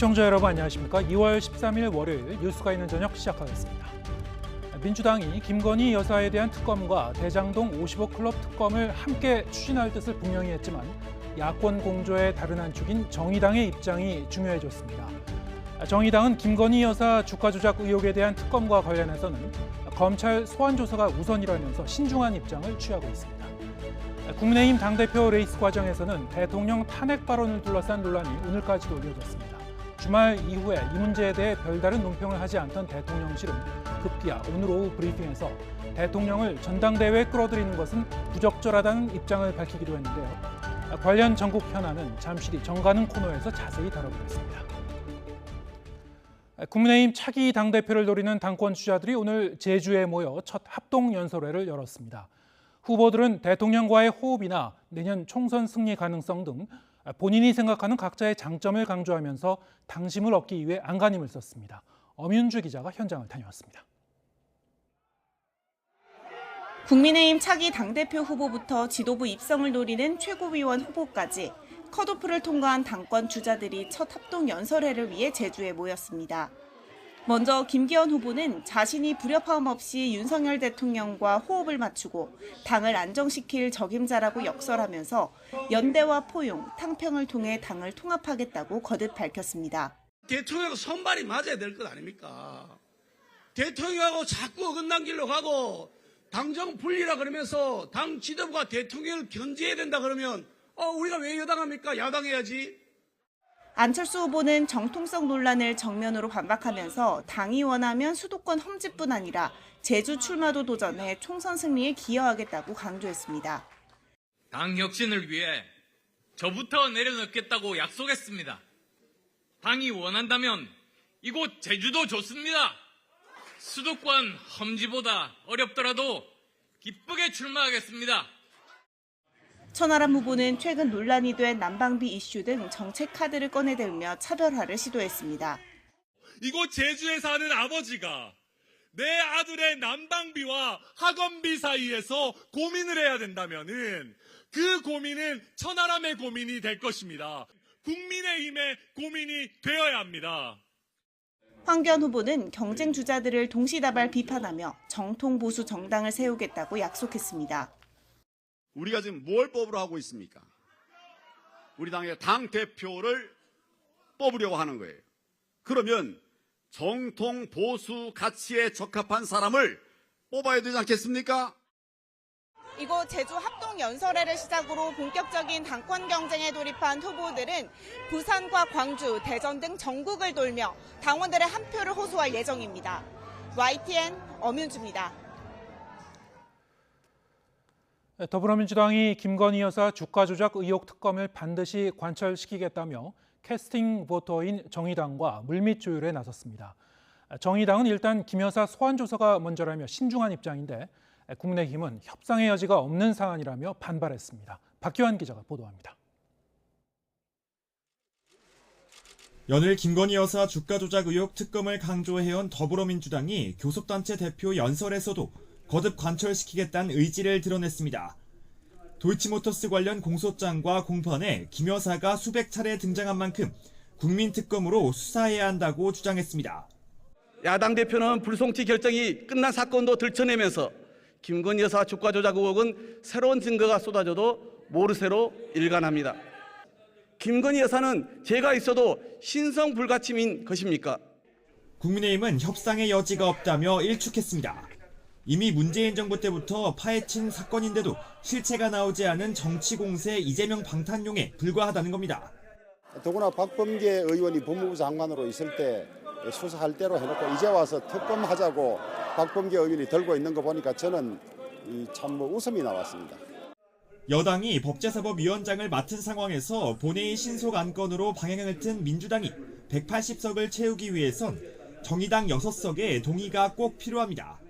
시청자 여러분 안녕하십니까? 2월 13일 월요일 뉴스가 있는 저녁 시작하겠습니다. 민주당이 김건희 여사에 대한 특검과 대장동 55클럽 특검을 함께 추진할 뜻을 분명히 했지만 야권 공조의 다른 한 축인 정의당의 입장이 중요해졌습니다. 정의당은 김건희 여사 주가 조작 의혹에 대한 특검과 관련해서는 검찰 소환 조사가 우선이라면서 신중한 입장을 취하고 있습니다. 국민의힘 당대표 레이스 과정에서는 대통령 탄핵 발언을 둘러싼 논란이 오늘까지도 이어졌습니다. 주말 이후에 이 문제에 대해 별다른 논평을 하지 않던 대통령실은 급기야 오늘 오후 브리핑에서 대통령을 전당대회에 끌어들이는 것은 부적절하다는 입장을 밝히기도 했는데요. 관련 전국 현안은 잠시 뒤 정가는 코너에서 자세히 다뤄보겠습니다. 국민의힘 차기 당대표를 노리는 당권 주자들이 오늘 제주에 모여 첫 합동연설회를 열었습니다. 후보들은 대통령과의 호흡이나 내년 총선 승리 가능성 등 본인이 생각하는 각자의 장점을 강조하면서 당심을 얻기 위해 안간힘을 썼습니다. 엄윤주 기자가 현장을 다녀왔습니다. 국민의힘 차기 당대표 후보부터 지도부 입성을 노리는 최고위원 후보까지 컷오프를 통과한 당권 주자들이 첫 합동연설회를 위해 제주에 모였습니다. 먼저 김기현 후보는 자신이 불협화음 없이 윤석열 대통령과 호흡을 맞추고 당을 안정시킬 적임자라고 역설하면서 연대와 포용, 탕평을 통해 당을 통합하겠다고 거듭 밝혔습니다. 대통령하고 손발이 맞아야 될 것 아닙니까? 대통령하고 자꾸 어긋난 길로 가고 당정 분리라 그러면서 당 지도부가 대통령을 견제해야 된다 그러면 우리가 왜 여당합니까? 야당해야지. 안철수 후보는 정통성 논란을 정면으로 반박하면서 당이 원하면 수도권 험지뿐 아니라 제주 출마도 도전해 총선 승리에 기여하겠다고 강조했습니다. 당 혁신을 위해 저부터 내려놓겠다고 약속했습니다. 당이 원한다면 이곳 제주도 좋습니다. 수도권 험지보다 어렵더라도 기쁘게 출마하겠습니다. 천하람 후보는 최근 논란이 된 난방비 이슈 등 정책 카드를 꺼내들며 차별화를 시도했습니다. 이곳 제주에 사는 아버지가 내 아들의 난방비와 학원비 사이에서 고민을 해야 된다면은 그 고민은 천하람의 고민이 될 것입니다. 국민의힘의 고민이 되어야 합니다. 황교안 후보는 경쟁 주자들을 동시다발 비판하며 정통 보수 정당을 세우겠다고 약속했습니다. 우리가 지금 뭘 뽑으러 하고 있습니까? 우리 당의 당대표를 뽑으려고 하는 거예요. 그러면 정통 보수 가치에 적합한 사람을 뽑아야 되지 않겠습니까? 이곳 제주 합동연설회를 시작으로 본격적인 당권 경쟁에 돌입한 후보들은 부산과 광주, 대전 등 전국을 돌며 당원들의 한 표를 호소할 예정입니다. YTN 엄윤주입니다. 더불어민주당이 김건희 여사 주가 조작 의혹 특검을 반드시 관철시키겠다며 캐스팅 보터인 정의당과 물밑 조율에 나섰습니다. 정의당은 일단 김 여사 소환 조사가 먼저라며 신중한 입장인데 국민의힘은 협상의 여지가 없는 사안이라며 반발했습니다. 박규환 기자가 보도합니다. 연일 김건희 여사 주가 조작 의혹 특검을 강조해온 더불어민주당이 교섭단체 대표 연설에서도 거듭 관철시키겠다는 의지를 드러냈습니다. 도이치모터스 관련 공소장과 공판에 김 여사가 수백 차례 등장한 만큼 국민특검으로 수사해야 한다고 주장했습니다. 야당 대표는 불송치 결정이 끝난 사건도 들춰내면서 김건희 여사 주가 조작 의혹은 새로운 증거가 쏟아져도 모르쇠로 일관합니다. 김건희 여사는 죄가 있어도 신성불가침인 것입니까? 국민의힘은 협상의 여지가 없다며 일축했습니다. 이미 문재인 정부 때부터 파헤친 사건인데도 실체가 나오지 않은 정치 공세 이재명 방탄용에 불과하다는 겁니다. 더구나 박범계 의원이 법무부 장관으로 있을 때 수사할 대로 해놓고 이제 와서 특검하자고 박범계 의원이 들고 있는 거 보니까 저는 참 웃음이 나왔습니다. 여당이 법제사법위원장을 맡은 상황에서 본회의 신속 안건으로 방향을 튼 민주당이 180석을 채우기 위해선 정의당 6석의 동의가 꼭 필요합니다.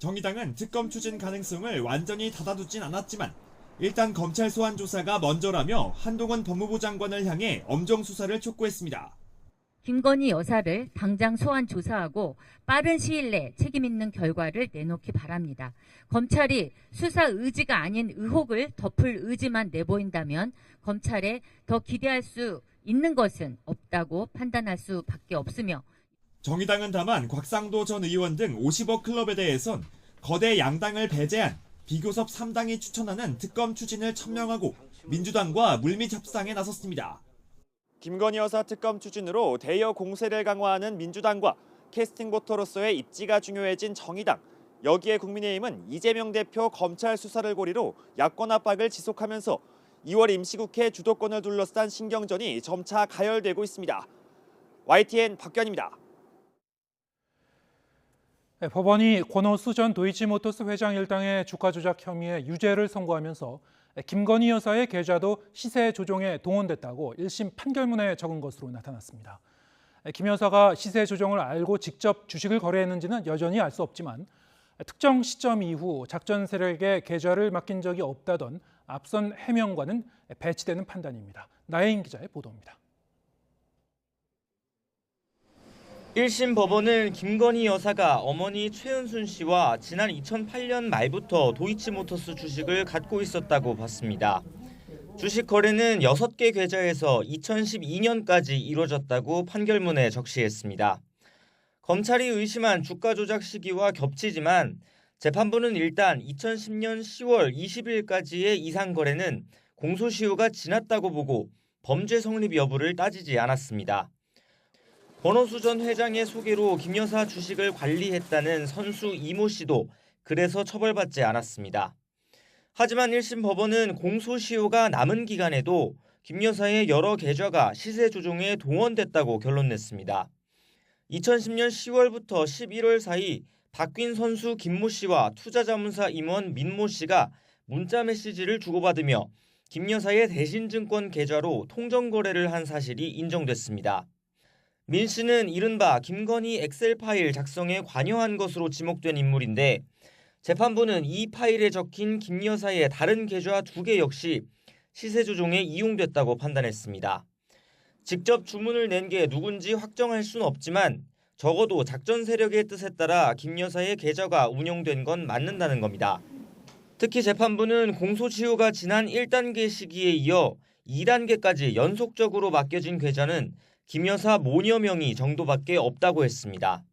정의당은 특검 추진 가능성을 완전히 닫아두진 않았지만 일단 검찰 소환 조사가 먼저라며 한동훈 법무부 장관을 향해 엄정 수사를 촉구했습니다. 김건희 여사를 당장 소환 조사하고 빠른 시일 내 책임 있는 결과를 내놓기 바랍니다. 검찰이 수사 의지가 아닌 의혹을 덮을 의지만 내보인다면 검찰에 더 기대할 수 있는 것은 없다고 판단할 수밖에 없으며 정의당은 다만 곽상도 전 의원 등 50억 클럽에 대해선 거대 양당을 배제한 비교섭 3당이 추천하는 특검 추진을 천명하고 민주당과 물밑 협상에 나섰습니다. 김건희 여사 특검 추진으로 대여 공세를 강화하는 민주당과 캐스팅 보터로서의 입지가 중요해진 정의당. 여기에 국민의힘은 이재명 대표 검찰 수사를 고리로 야권 압박을 지속하면서 2월 임시국회 주도권을 둘러싼 신경전이 점차 가열되고 있습니다. YTN 박견입니다. 법원이 권오수 전 도이치모터스 회장 일당의 주가 조작 혐의의 유죄를 선고하면서 김건희 여사의 계좌도 시세 조종에 동원됐다고 1심 판결문에 적은 것으로 나타났습니다. 김 여사가 시세 조종을 알고 직접 주식을 거래했는지는 여전히 알 수 없지만 특정 시점 이후 작전 세력에 계좌를 맡긴 적이 없다던 앞선 해명과는 배치되는 판단입니다. 나혜인 기자의 보도입니다. 1심 법원은 김건희 여사가 어머니 최은순 씨와 지난 2008년 말부터 도이치모터스 주식을 갖고 있었다고 봤습니다. 주식 거래는 6개 계좌에서 2012년까지 이루어졌다고 판결문에 적시했습니다. 검찰이 의심한 주가 조작 시기와 겹치지만 재판부는 일단 2010년 10월 20일까지의 이상 거래는 공소시효가 지났다고 보고 범죄 성립 여부를 따지지 않았습니다. 권오수 전 회장의 소개로 김 여사 주식을 관리했다는 선수 이모 씨도 그래서 처벌받지 않았습니다. 하지만 1심 법원은 공소시효가 남은 기간에도 김 여사의 여러 계좌가 시세 조종에 동원됐다고 결론냈습니다. 2010년 10월부터 11월 사이 박균 선수 김모 씨와 투자자문사 임원 민모 씨가 문자 메시지를 주고받으며 김 여사의 대신증권 계좌로 통정거래를 한 사실이 인정됐습니다. 민 씨는 이른바 김건희 엑셀 파일 작성에 관여한 것으로 지목된 인물인데 재판부는 이 파일에 적힌 김 여사의 다른 계좌 2개 역시 시세 조종에 이용됐다고 판단했습니다. 직접 주문을 낸 게 누군지 확정할 수는 없지만 적어도 작전 세력의 뜻에 따라 김 여사의 계좌가 운영된 건 맞는다는 겁니다. 특히 재판부는 공소시효가 지난 1단계 시기에 이어 2단계까지 연속적으로 맡겨진 계좌는 김 여사 모녀 명의 정도밖에 없다고 했습니다.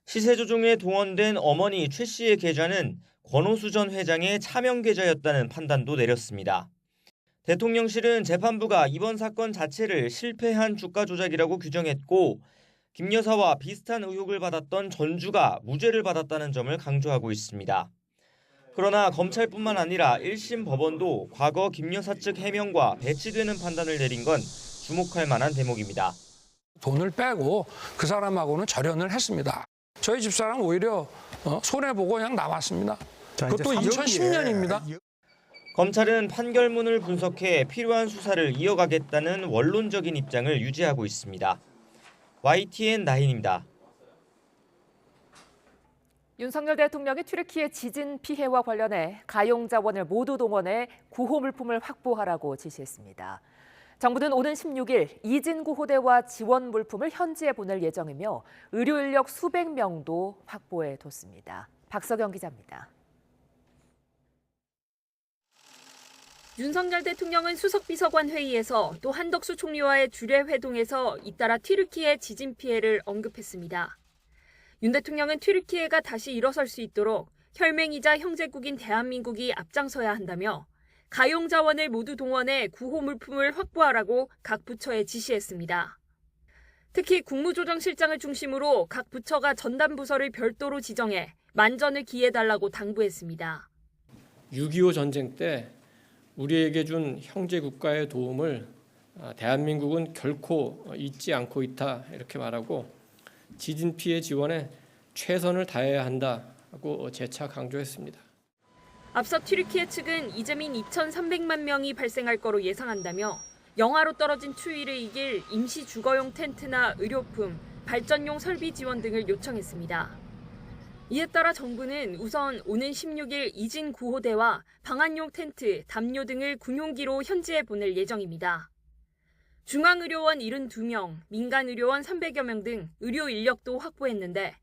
시세 조종에 동원된 어머니 최 씨의 계좌는 권오수 전 회장의 차명 계좌였다는 판단도 내렸습니다. 대통령실은 재판부가 이번 사건 자체를 실패한 주가 조작이라고 규정했고 김 여사와 비슷한 의혹을 받았던 전주가 무죄를 받았다는 점을 강조하고 있습니다. 그러나 검찰뿐만 아니라 1심 법원도 과거 김 여사 측 해명과 배치되는 판단을 내린 건 주목할 만한 대목입니다. 돈을 빼고 그 사람하고는 절연을 했습니다. 저희 집사람 오히려 손해보고 그냥 나왔습니다. 그것도 2010년입니다. 검찰은 판결문을 분석해 필요한 수사를 이어가겠다는 원론적인 입장을 유지하고 있습니다. YTN 나인입니다. 윤석열 대통령이 튀르키예 지진 피해와 관련해 가용 자원을 모두 동원해 구호 물품을 확보하라고 지시했습니다. 정부는 오는 16일 이진 구호대와 지원 물품을 현지에 보낼 예정이며 의료 인력 수백 명도 확보해 뒀습니다. 박석영 기자입니다. 윤석열 대통령은 수석비서관 회의에서 또 한덕수 총리와의 주례 회동에서 잇따라 튀르키예 지진 피해를 언급했습니다. 윤 대통령은 튀르키예가 다시 일어설 수 있도록 혈맹이자 형제국인 대한민국이 앞장서야 한다며 가용 자원을 모두 동원해 구호 물품을 확보하라고 각 부처에 지시했습니다. 특히 국무조정실장을 중심으로 각 부처가 전담 부서를 별도로 지정해 만전을 기해달라고 당부했습니다. 6.25 전쟁 때 우리에게 준 형제 국가의 도움을 대한민국은 결코 잊지 않고 있다 이렇게 말하고 지진 피해 지원에 최선을 다해야 한다고 재차 강조했습니다. 앞서 튀르키예 측은 이재민 2,300만 명이 발생할 거로 예상한다며 영하로 떨어진 추위를 이길 임시 주거용 텐트나 의료품, 발전용 설비 지원 등을 요청했습니다. 이에 따라 정부는 우선 오는 16일 이진 구호대와 방한용 텐트, 담요 등을 군용기로 현지에 보낼 예정입니다. 중앙의료원 72명, 민간의료원 300여 명 등 의료 인력도 확보했는데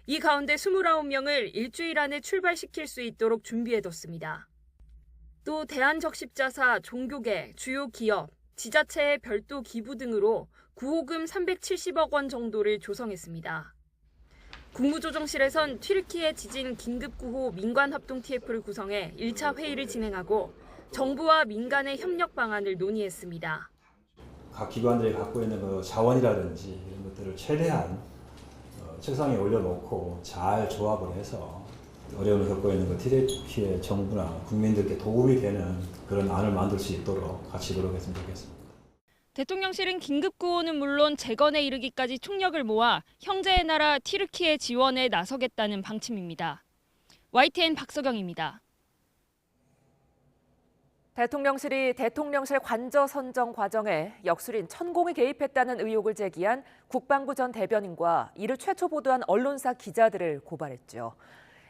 이 가운데 29명을 일주일 안에 출발시킬 수 있도록 준비해뒀습니다. 또 대한적십자사, 종교계, 주요 기업, 지자체의 별도 기부 등으로 구호금 370억 원 정도를 조성했습니다. 국무조정실에선 튀르키예 지진 긴급구호 민관합동 TF를 구성해 1차 회의를 진행하고 정부와 민간의 협력 방안을 논의했습니다. 각 기관들이 갖고 있는 그 자원이라든지 이런 것들을 최대한 책상에 올려놓고 잘 조합을 해서 어려움을 겪고 있는 그 튀르키예 정부나 국민들께 도움이 되는 그런 안을 만들 수 있도록 같이 노력했으면 좋겠습니다. 대통령실은 긴급구호는 물론 재건에 이르기까지 총력을 모아 형제의 나라 튀르키예 지원에 나서겠다는 방침입니다. YTN 박서경입니다. 대통령실이 대통령실 관저 선정 과정에 역술인 천공이 개입했다는 의혹을 제기한 국방부 전 대변인과 이를 최초 보도한 언론사 기자들을 고발했죠.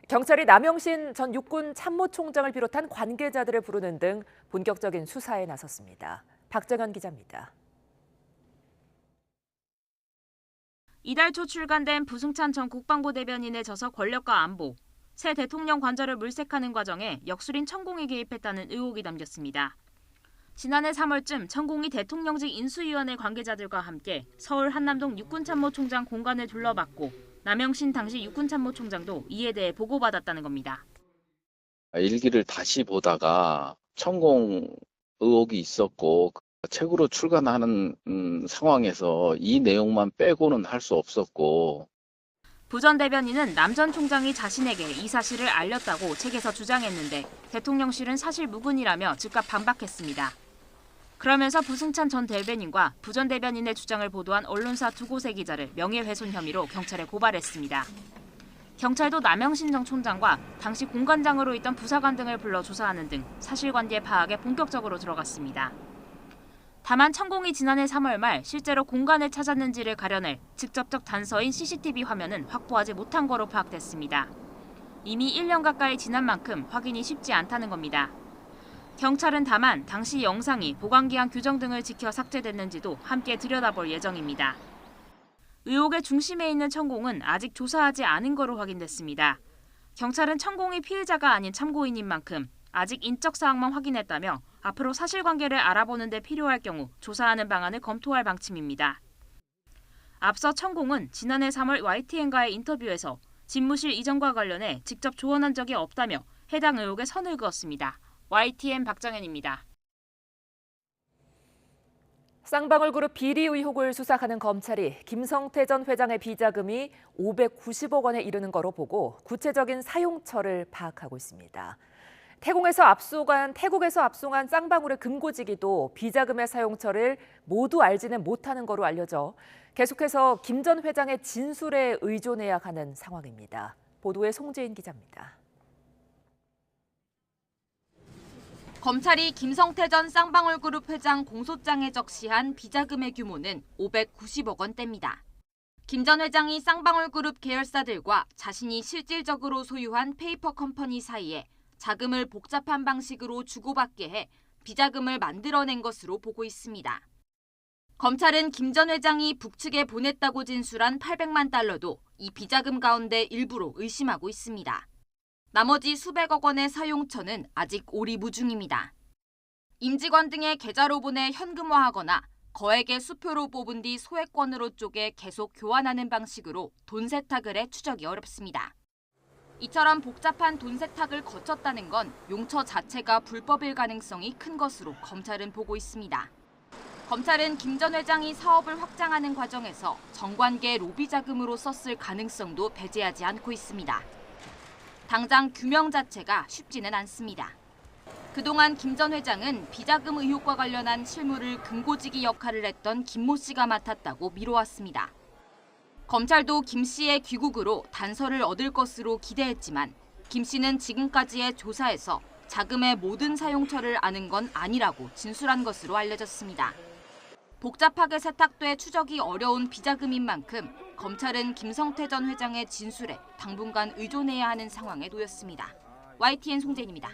경찰이 남영신 전 육군 참모총장을 비롯한 관계자들을 부르는 등 본격적인 수사에 나섰습니다. 박정현 기자입니다. 이달 초 출간된 부승찬 전 국방부 대변인의 저서 권력과 안보, 새 대통령 관저를 물색하는 과정에 역술인 천공이 개입했다는 의혹이 담겼습니다. 지난해 3월쯤 천공이 대통령직 인수위원회 관계자들과 함께 서울 한남동 육군참모총장 공간을 둘러봤고 남영신 당시 육군참모총장도 이에 대해 보고받았다는 겁니다. 일기를 다시 보다가 천공 의혹이 있었고 책으로 출간하는 상황에서 이 내용만 빼고는 할 수 없었고 부 전 대변인은 남 전 총장이 자신에게 이 사실을 알렸다고 책에서 주장했는데 대통령실은 사실 무근이라며 즉각 반박했습니다. 그러면서 부승찬 전 대변인과 부 전 대변인의 주장을 보도한 언론사 두 곳의 기자를 명예훼손 혐의로 경찰에 고발했습니다. 경찰도 남영신 전 총장과 당시 공관장으로 있던 부사관 등을 불러 조사하는 등 사실관계 파악에 본격적으로 들어갔습니다. 다만 천공이 지난해 3월 말 실제로 공간을 찾았는지를 가려낼 직접적 단서인 CCTV 화면은 확보하지 못한 거로 파악됐습니다. 이미 1년 가까이 지난 만큼 확인이 쉽지 않다는 겁니다. 경찰은 다만 당시 영상이 보관기한 규정 등을 지켜 삭제됐는지도 함께 들여다볼 예정입니다. 의혹의 중심에 있는 천공은 아직 조사하지 않은 거로 확인됐습니다. 경찰은 천공이 피해자가 아닌 참고인인 만큼 아직 인적 사항만 확인했다며 앞으로 사실관계를 알아보는 데 필요할 경우 조사하는 방안을 검토할 방침입니다. 앞서 천공은 지난해 3월 YTN과의 인터뷰에서 집무실 이전과 관련해 직접 조언한 적이 없다며 해당 의혹에 선을 그었습니다. YTN 박정현입니다. 쌍방울그룹 비리 의혹을 수사하는 검찰이 김성태 전 회장의 비자금이 590억 원에 이르는 거로 보고 구체적인 사용처를 파악하고 있습니다. 태국에서 압송한 쌍방울의 금고지기도 비자금의 사용처를 모두 알지는 못하는 거로 알려져 계속해서 김 전 회장의 진술에 의존해야 하는 상황입니다. 보도에 송재인 기자입니다. 검찰이 김성태 전 쌍방울그룹 회장 공소장에 적시한 비자금의 규모는 590억 원대입니다. 김 전 회장이 쌍방울그룹 계열사들과 자신이 실질적으로 소유한 페이퍼 컴퍼니 사이에 자금을 복잡한 방식으로 주고받게 해 비자금을 만들어낸 것으로 보고 있습니다. 검찰은 김 전 회장이 북측에 보냈다고 진술한 800만 달러도 이 비자금 가운데 일부로 의심하고 있습니다. 나머지 수백억 원의 사용처는 아직 오리무중입니다. 임직원 등의 계좌로 보내 현금화하거나 거액의 수표로 뽑은 뒤 소액권으로 쪼개 계속 교환하는 방식으로 돈 세탁을 해 추적이 어렵습니다. 이처럼 복잡한 돈 세탁을 거쳤다는 건 용처 자체가 불법일 가능성이 큰 것으로 검찰은 보고 있습니다. 검찰은 김 전 회장이 사업을 확장하는 과정에서 정관계 로비 자금으로 썼을 가능성도 배제하지 않고 있습니다. 당장 규명 자체가 쉽지는 않습니다. 그동안 김 전 회장은 비자금 의혹과 관련한 실무를 금고지기 역할을 했던 김모 씨가 맡았다고 미뤄왔습니다. 검찰도 김 씨의 귀국으로 단서를 얻을 것으로 기대했지만 김 씨는 지금까지의 조사에서 자금의 모든 사용처를 아는 건 아니라고 진술한 것으로 알려졌습니다. 복잡하게 세탁돼 추적이 어려운 비자금인 만큼 검찰은 김성태 전 회장의 진술에 당분간 의존해야 하는 상황에 놓였습니다. YTN 송재인입니다.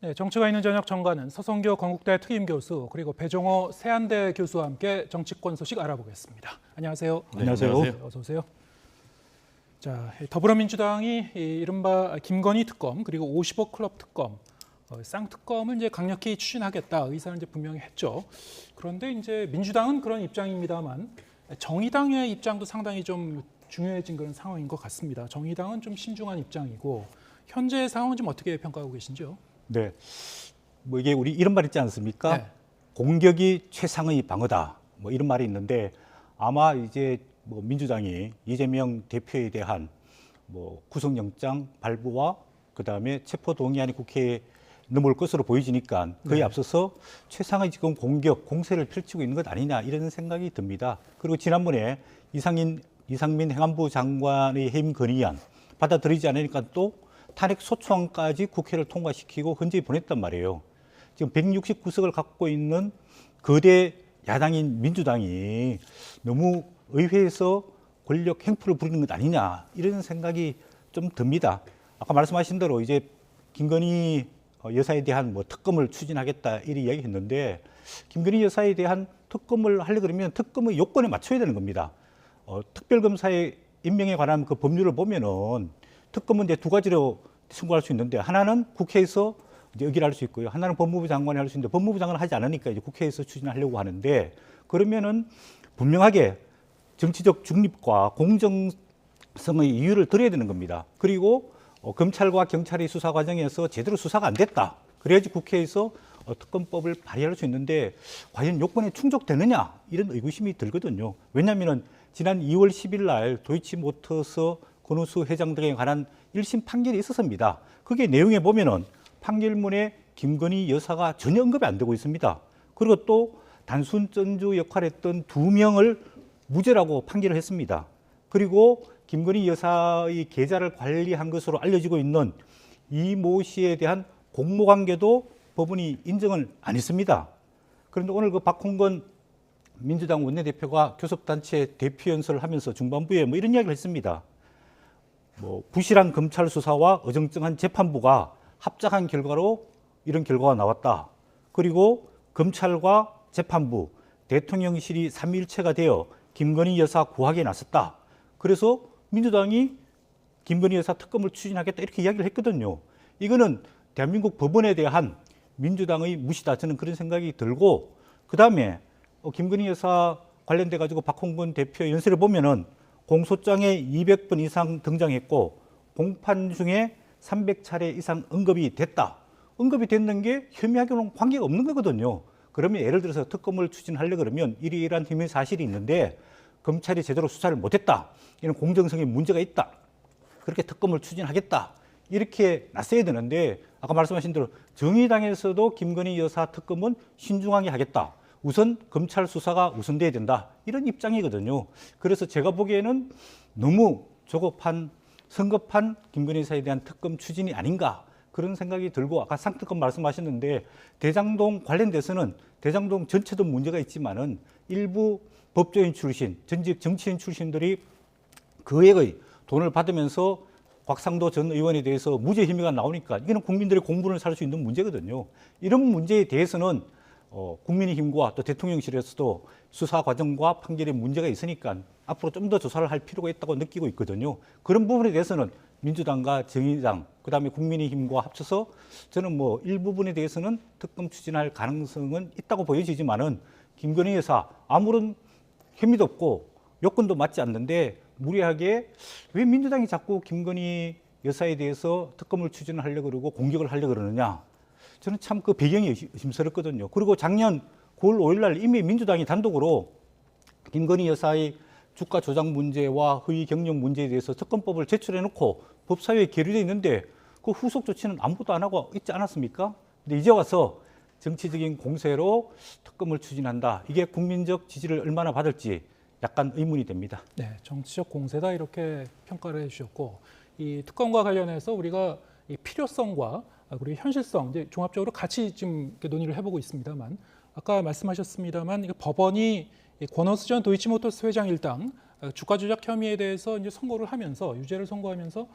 네, 정치가 있는 저녁 정가는 서성교 건국대 특임교수 그리고 배종호 세안대 교수와 함께 정치권 소식 알아보겠습니다. 안녕하세요. 네, 안녕하세요. 어서 오세요. 자, 더불어민주당이 이른바 김건희 특검 그리고 50억 클럽 특검, 쌍특검을 이제 강력히 추진하겠다 의사는 이제 분명히 했죠. 그런데 이제 민주당은 그런 입장입니다만 정의당의 입장도 상당히 좀 중요해진 그런 상황인 것 같습니다. 정의당은 좀 신중한 입장이고 현재 상황은 좀 어떻게 평가하고 계신지요? 네, 뭐 이게 우리 이런 말 있지 않습니까? 네. 공격이 최상의 방어다. 뭐 이런 말이 있는데 아마 이제 뭐 민주당이 이재명 대표에 대한 뭐 구속영장 발부와 그다음에 체포동의안이 국회에 넘어올 것으로 보여지니까 그에 네. 앞서서 최상의 지금 공격, 공세를 펼치고 있는 것 아니냐 이런 생각이 듭니다. 그리고 지난번에 이상민 행안부 장관의 해임 건의안 받아들이지 않으니까 또 탄핵 소추안까지 국회를 통과시키고 헌재에 보냈단 말이에요. 지금 169석을 갖고 있는 거대 야당인 민주당이 너무 의회에서 권력 행포를 부리는 것 아니냐 이런 생각이 좀 듭니다. 아까 말씀하신 대로 이제 김건희 여사에 대한 뭐 특검을 추진하겠다 이런 이야기했는데 김건희 여사에 대한 특검을 하려 그러면 특검의 요건에 맞춰야 되는 겁니다. 특별검사의 임명에 관한 그 법률을 보면은 특검은 이제 두 가지로 신고할 수 있는데 하나는 국회에서 이제 의결할 수 있고요. 하나는 법무부 장관이 할 수 있는데 법무부 장관은 하지 않으니까 이제 국회에서 추진하려고 하는데 그러면은 분명하게 정치적 중립과 공정성의 이유를 들어야 되는 겁니다. 그리고 검찰과 경찰의 수사 과정에서 제대로 수사가 안 됐다. 그래야지 국회에서 특검법을 발의할 수 있는데 과연 요건에 충족되느냐 이런 의구심이 들거든요. 왜냐하면 지난 2월 10일 날 도이치모터스 권오수 회장 등에 관한 1심 판결이 있었습니다. 그게 내용에 보면은 판결문에 김건희 여사가 전혀 언급이 안 되고 있습니다. 그리고 또 단순 전주 역할을 했던 2명을 무죄라고 판결을 했습니다. 그리고 김건희 여사의 계좌를 관리한 것으로 알려지고 있는 이모 씨에 대한 공모관계도 법원이 인정을 안 했습니다. 그런데 오늘 그 박홍근 민주당 원내대표가 교섭단체 대표 연설을 하면서 중반부에 뭐 이런 이야기를 했습니다. 뭐 부실한 검찰 수사와 어정쩡한 재판부가 합작한 결과로 이런 결과가 나왔다. 그리고 검찰과 재판부, 대통령실이 삼위일체가 되어 김건희 여사 구하기에 나섰다. 그래서 민주당이 김건희 여사 특검을 추진하겠다 이렇게 이야기를 했거든요. 이거는 대한민국 법원에 대한 민주당의 무시다. 저는 그런 생각이 들고 그다음에 김건희 여사 관련돼 가지고 박홍근 대표 연설을 보면은 공소장에 200번 이상 등장했고 공판 중에 300차례 이상 언급이 됐다. 언급이 됐는 게 혐의하고는 관계가 없는 거거든요. 그러면 예를 들어서 특검을 추진하려 그러면 이러이러한 혐의 사실이 있는데 검찰이 제대로 수사를 못했다. 이런 공정성에 문제가 있다. 그렇게 특검을 추진하겠다. 이렇게 나서야 되는데 아까 말씀하신 대로 정의당에서도 김건희 여사 특검은 신중하게 하겠다. 우선 검찰 수사가 우선돼야 된다. 이런 입장이거든요. 그래서 제가 보기에는 너무 조급한 성급한 김건희 여사에 대한 특검 추진이 아닌가 그런 생각이 들고 아까 쌍특검 말씀하셨는데 대장동 관련돼서는 대장동 전체도 문제가 있지만은 일부 법조인 출신, 전직 정치인 출신들이 거액의 돈을 받으면서 곽상도 전 의원에 대해서 무죄 혐의가 나오니까 이거는 국민들의 공분을 살 수 있는 문제거든요. 이런 문제에 대해서는 국민의힘과 또 대통령실에서도 수사 과정과 판결에 문제가 있으니까 앞으로 좀 더 조사를 할 필요가 있다고 느끼고 있거든요. 그런 부분에 대해서는 민주당과 정의당, 그다음에 국민의힘과 합쳐서 저는 뭐 일부분에 대해서는 특검 추진할 가능성은 있다고 보여지지만은 김건희 여사 아무런 혐의도 없고 요건도 맞지 않는데 무리하게 왜 민주당이 자꾸 김건희 여사에 대해서 특검을 추진하려고 그러고 공격을 하려고 그러느냐. 저는 참 그 배경이 의심스럽거든요. 그리고 작년 9월 5일 날 이미 민주당이 단독으로 김건희 여사의 주가 조작 문제와 허위 경력 문제에 대해서 특검법을 제출해놓고 법사위에 계류되어 있는데 그 후속 조치는 아무것도 안 하고 있지 않았습니까? 근데 이제 와서 정치적인 공세로 특검을 추진한다. 이게 국민적 지지를 얼마나 받을지 약간 의문이 됩니다. 네, 정치적 공세다 이렇게 평가를 해주셨고 이 특검과 관련해서 우리가 이 필요성과 그리고 현실성 이제 종합적으로 같이 지금 이렇게 논의를 해보고 있습니다만 아까 말씀하셨습니다만 법원이 권오수 전 도이치모터스 회장 일당 주가 조작 혐의에 대해서 이제 선고를 하면서 유죄를 선고하면서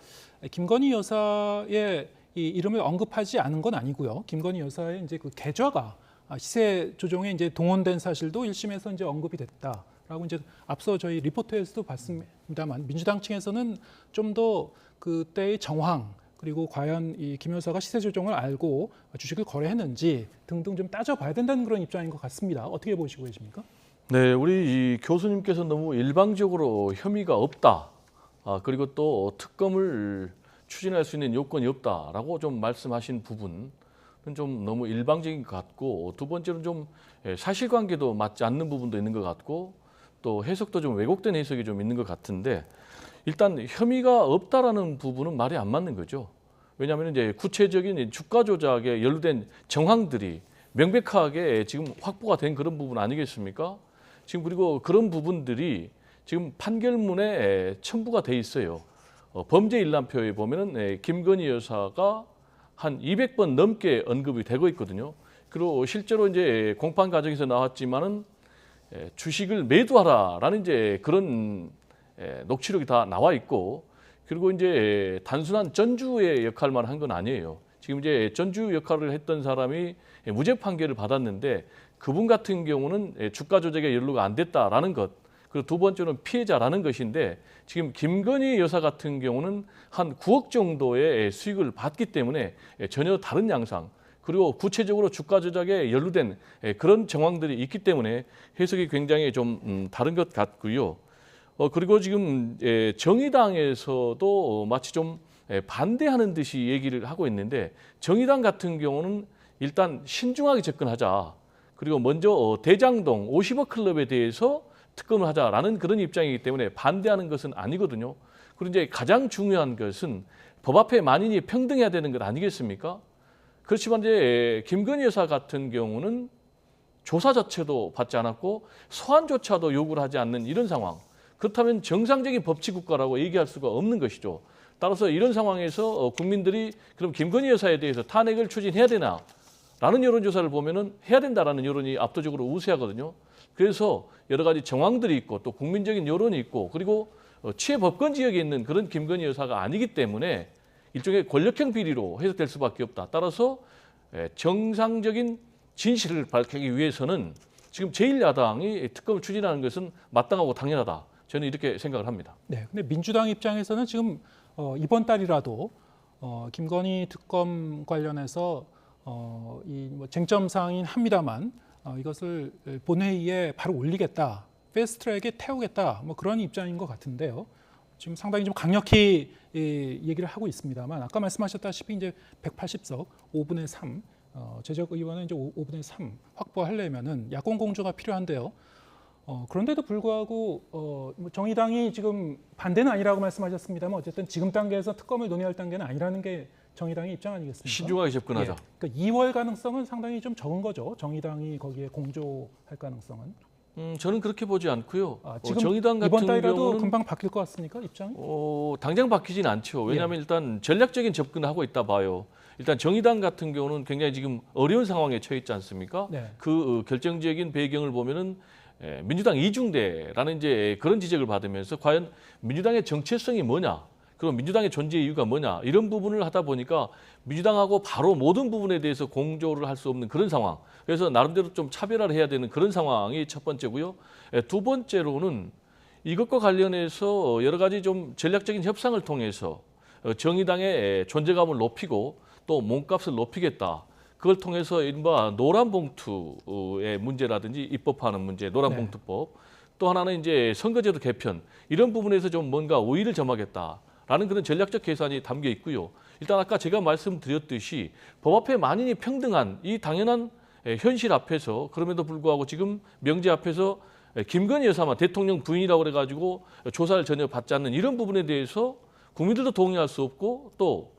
김건희 여사의 이 이름을 언급하지 않은 건 아니고요. 김건희 여사의 이제 그 계좌가 시세 조정에 이제 동원된 사실도 1심에서 이제 언급이 됐다. 라고 이제 앞서 저희 리포트에서도 봤습니다만 민주당 층에서는 좀 더 그때의 정황 그리고 과연 이 김 여사가 시세 조정을 알고 주식을 거래했는지 등등 좀 따져봐야 된다는 그런 입장인 것 같습니다. 어떻게 보시고 계십니까? 네, 우리 이 교수님께서 너무 일방적으로 혐의가 없다. 그리고 또 특검을 추진할 수 있는 요건이 없다라고 좀 말씀하신 부분은 좀 너무 일방적인 것 같고, 두 번째로는 좀 사실관계도 맞지 않는 부분도 있는 것 같고, 또 해석도 좀 왜곡된 해석이 좀 있는 것 같은데, 일단 혐의가 없다라는 부분은 말이 안 맞는 거죠. 왜냐하면 이제 구체적인 주가 조작에 연루된 정황들이 명백하게 지금 확보가 된 그런 부분 아니겠습니까? 지금 그리고 그런 부분들이 지금 판결문에 첨부가 돼 있어요. 범죄 일람표에 보면은 김건희 여사가 한 200번 넘게 언급이 되고 있거든요. 그리고 실제로 이제 공판 과정에서 나왔지만은 주식을 매도하라라는 이제 그런 녹취록이 다 나와 있고, 그리고 이제 단순한 전주의 역할만 한 건 아니에요. 지금 이제 전주 역할을 했던 사람이 무죄 판결을 받았는데 그분 같은 경우는 주가 조작에 연루가 안 됐다라는 것, 그리고 두 번째는 피해자라는 것인데, 지금 김건희 여사 같은 경우는 한 9억 정도의 수익을 받기 때문에 전혀 다른 양상, 그리고 구체적으로 주가 조작에 연루된 그런 정황들이 있기 때문에 해석이 굉장히 좀 다른 것 같고요. 그리고 지금 정의당에서도 마치 좀 반대하는 듯이 얘기를 하고 있는데, 정의당 같은 경우는 일단 신중하게 접근하자. 그리고 먼저 대장동 50억 클럽에 대해서 특검을 하자라는 그런 입장이기 때문에 반대하는 것은 아니거든요. 그리고 이제 가장 중요한 것은 법 앞에 만인이 평등해야 되는 것 아니겠습니까? 그렇지만 이제 김건희 여사 같은 경우는 조사 자체도 받지 않았고 소환조차도 요구를 하지 않는 이런 상황. 그렇다면 정상적인 법치 국가라고 얘기할 수가 없는 것이죠. 따라서 이런 상황에서 국민들이 그럼 김건희 여사에 대해서 탄핵을 추진해야 되나? 라는 여론조사를 보면은 해야 된다라는 여론이 압도적으로 우세하거든요. 그래서 여러 가지 정황들이 있고 또 국민적인 여론이 있고, 그리고 취해법권 지역에 있는 그런 김건희 여사가 아니기 때문에 일종의 권력형 비리로 해석될 수밖에 없다. 따라서 정상적인 진실을 밝히기 위해서는 지금 제1야당이 특검을 추진하는 것은 마땅하고 당연하다. 저는 이렇게 생각을 합니다. 네, 근데 민주당 입장에서는 지금 이번 달이라도 김건희 특검 관련해서 이 뭐 쟁점 사항인 합니다만 이것을 본회의에 바로 올리겠다, 패스트트랙에 태우겠다, 뭐 그런 입장인 것 같은데요. 지금 상당히 좀 강력히 얘기를 하고 있습니다만, 아까 말씀하셨다시피 이제 180석 5분의 3 제적 의원은 이제 5분의 3 확보하려면은 야권 공조가 필요한데요. 그런데도 불구하고 뭐 정의당이 지금 반대는 아니라고 말씀하셨습니다만, 어쨌든 지금 단계에서 특검을 논의할 단계는 아니라는 게 정의당의 입장 아니겠습니까? 신중하게 접근하자. 그러니까 2월 가능성은 상당히 좀 적은 거죠. 정의당이 거기에 공조할 가능성은. 저는 그렇게 보지 않고요. 지금 정의당 같은 이번 달이라도 경우는 금방 바뀔 것 같습니까? 입장이? 당장 바뀌진 않죠. 왜냐하면 일단 전략적인 접근을 하고 있다 봐요. 일단 정의당 같은 경우는 굉장히 지금 어려운 상황에 처해 있지 않습니까? 네. 그 결정적인 배경을 보면은 민주당 이중대라는 이제 그런 지적을 받으면서 과연 민주당의 정체성이 뭐냐, 그리고 민주당의 존재 이유가 뭐냐, 이런 부분을 하다 보니까 민주당하고 바로 모든 부분에 대해서 공조를 할 수 없는 그런 상황. 그래서 나름대로 좀 차별화를 해야 되는 그런 상황이 첫 번째고요. 두 번째로는 이것과 관련해서 여러 가지 좀 전략적인 협상을 통해서 정의당의 존재감을 높이고 또 몸값을 높이겠다. 그걸 통해서 이른바 노란봉투의 문제라든지 입법하는 문제, 노란봉투법. 또 하나는 이제 선거제도 개편, 이런 부분에서 좀 뭔가 우위를 점하겠다라는 그런 전략적 계산이 담겨 있고요. 일단 아까 제가 말씀드렸듯이 법 앞에 만인이 평등한 이 당연한 현실 앞에서, 그럼에도 불구하고 지금 명제 앞에서 김건희 여사만 대통령 부인이라고 그래가지고 조사를 전혀 받지 않는 이런 부분에 대해서 국민들도 동의할 수 없고 또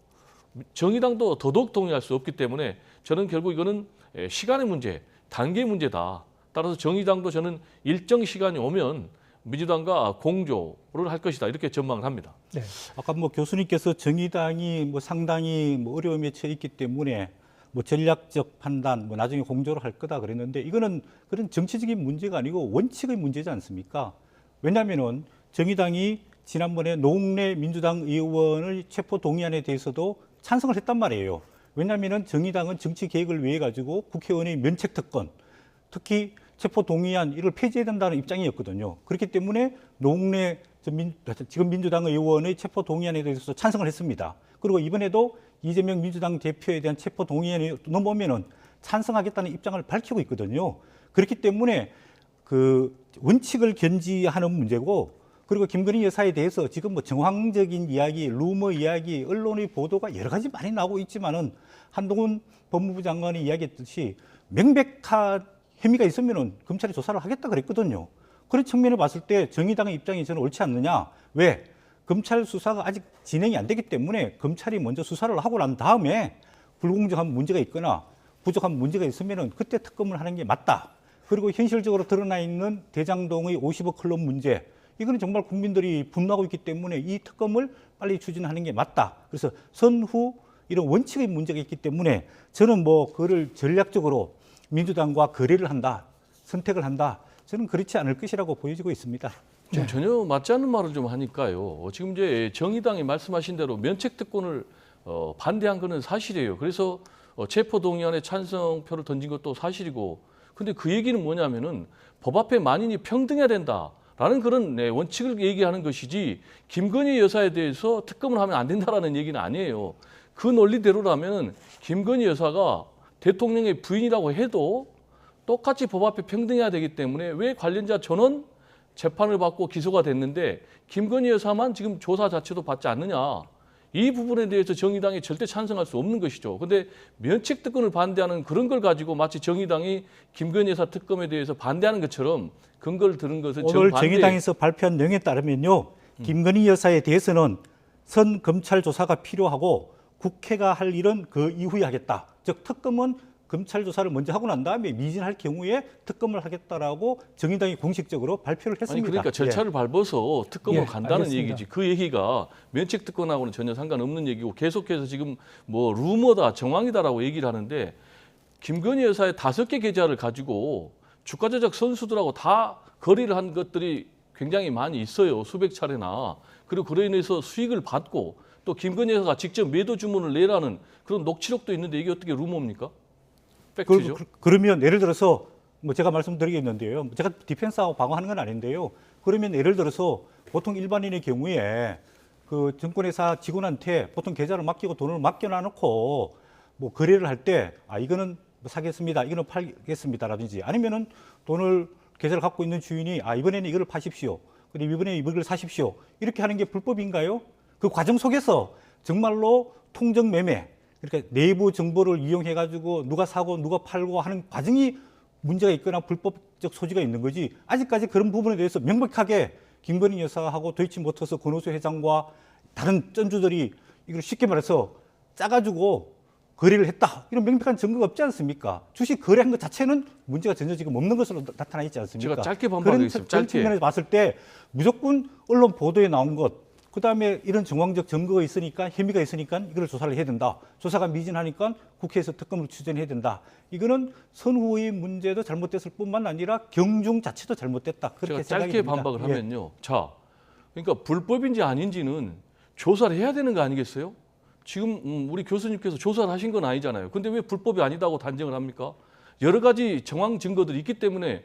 정의당도 더더욱 동의할 수 없기 때문에 저는 결국 이거는 시간의 문제, 단계의 문제다. 따라서 정의당도 저는 일정 시간이 오면 민주당과 공조를 할 것이다, 이렇게 전망을 합니다. 네. 아까 뭐 교수님께서 정의당이 뭐 상당히 뭐 어려움에 처해 있기 때문에 뭐 전략적 판단, 뭐 나중에 공조를 할 거다 그랬는데, 이거는 그런 정치적인 문제가 아니고 원칙의 문제지 않습니까? 왜냐하면은 정의당이 지난번에 노웅래 민주당 의원을 체포 동의안에 대해서도 찬성을 했단 말이에요. 왜냐하면은 정의당은 정치 계획을 위해 가지고 국회의원의 면책 특권, 특히 체포 동의안 이걸 폐지해야 된다는 입장이었거든요. 그렇기 때문에 노웅래 지금 민주당 의원의 체포 동의안에 대해서 찬성을 했습니다. 그리고 이번에도 이재명 민주당 대표에 대한 체포 동의안이 넘어오면은 찬성하겠다는 입장을 밝히고 있거든요. 그렇기 때문에 그 원칙을 견지하는 문제고, 그리고 김건희 여사에 대해서 지금 뭐 정황적인 이야기, 루머 이야기, 언론의 보도가 여러 가지 많이 나오고 있지만은 한동훈 법무부 장관이 이야기했듯이 명백한 혐의가 있으면은 검찰이 조사를 하겠다 그랬거든요. 그런 측면을 봤을 때 정의당의 입장이 저는 옳지 않느냐. 왜? 검찰 수사가 아직 진행이 안 되기 때문에 검찰이 먼저 수사를 하고 난 다음에 불공정한 문제가 있거나 부족한 문제가 있으면은 그때 특검을 하는 게 맞다. 그리고 현실적으로 드러나 있는 대장동의 50억 클럽 문제, 이거는 정말 국민들이 분노하고 있기 때문에 이 특검을 빨리 추진하는 게 맞다. 그래서 선후 이런 원칙의 문제가 있기 때문에 저는 뭐 그거를 전략적으로 민주당과 거래를 한다, 선택을 한다, 저는 그렇지 않을 것이라고 보여지고 있습니다. 지금 전혀 맞지 않는 말을 좀 하니까요. 지금 이제 정의당이 말씀하신 대로 면책특권을 반대한 거는 사실이에요. 그래서 체포동의안에 찬성표를 던진 것도 사실이고, 근데 그 얘기는 뭐냐면은 법 앞에 만인이 평등해야 된다라는 그런 원칙을 얘기하는 것이지, 김건희 여사에 대해서 특검을 하면 안 된다라는 얘기는 아니에요. 그 논리대로라면 김건희 여사가 대통령의 부인이라고 해도 똑같이 법 앞에 평등해야 되기 때문에 왜 관련자 전원 재판을 받고 기소가 됐는데 김건희 여사만 지금 조사 자체도 받지 않느냐. 이 부분에 대해서 정의당이 절대 찬성할 수 없는 것이죠. 그런데 면책특권을 반대하는 그런 걸 가지고 마치 정의당이 김건희 여사 특검에 대해서 반대하는 것처럼 근거를 들은 것은 오늘 정의당에서 발표한 내용에 따르면요. 김건희 여사에 대해서는 선 검찰 조사가 필요하고 국회가 할 일은 그 이후에 하겠다. 즉 특검은 검찰 조사를 먼저 하고 난 다음에 미진할 경우에 특검을 하겠다라고 정의당이 공식적으로 발표를 했습니다. 아니 그러니까 절차를 밟아서 특검으로 간다는 알겠습니다. 얘기지. 그 얘기가 면책특권하고는 전혀 상관없는 얘기고, 계속해서 지금 뭐 루머다, 정황이다라고 얘기를 하는데, 김건희 여사의 5개 계좌를 가지고 주가 조작 선수들하고 다 거래를 한 것들이 굉장히 많이 있어요. 수백 차례나. 그리고 그로 인해서 수익을 받고 또 김건희 여사가 직접 매도 주문을 내라는 그런 녹취록도 있는데 이게 어떻게 루머입니까? 팩트죠. 그러면 예를 들어서 뭐 제가 말씀드리겠는데요. 제가 디펜스하고 방어하는 건 아닌데요. 그러면 예를 들어서 보통 일반인의 경우에 그 증권회사 직원한테 보통 계좌를 맡기고 돈을 맡겨놔놓고 뭐 거래를 할 때 이거는 뭐 사겠습니다, 이거는 팔겠습니다라든지, 아니면은 돈을 계좌를 갖고 있는 주인이 이번에는 이걸 파십시오, 그리고 이번에 이걸 사십시오, 이렇게 하는 게 불법인가요? 그 과정 속에서 정말로 통정 매매, 그러니까 내부 정보를 이용해 가지고 누가 사고 누가 팔고 하는 과정이 문제가 있거나 불법적 소지가 있는 거지, 아직까지 그런 부분에 대해서 명백하게 김건희 여사하고 도이치모터스 권오수 회장과 다른 전주들이 이걸 쉽게 말해서 짜가지고 거래를 했다, 이런 명백한 증거가 없지 않습니까? 주식 거래한 것 자체는 문제가 전혀 지금 없는 것으로 나타나 있지 않습니까? 제가 짧게 반박하겠습니다. 그런 측면에서 봤을 때 무조건 언론 보도에 나온 것, 그다음에 이런 정황적 증거가 있으니까, 혐의가 있으니까 이걸 조사를 해야 된다. 조사가 미진하니까 국회에서 특검을 추진해야 된다. 이거는 선후의 문제도 잘못됐을 뿐만 아니라 경중 자체도 잘못됐다. 그렇게 제가 짧게 생각이 듭니다. 반박을 하면요. 자, 그러니까 불법인지 아닌지는 조사를 해야 되는 거 아니겠어요? 지금 우리 교수님께서 조사를 하신 건 아니잖아요. 근데 왜 불법이 아니다고 단정을 합니까? 여러 가지 정황 증거들이 있기 때문에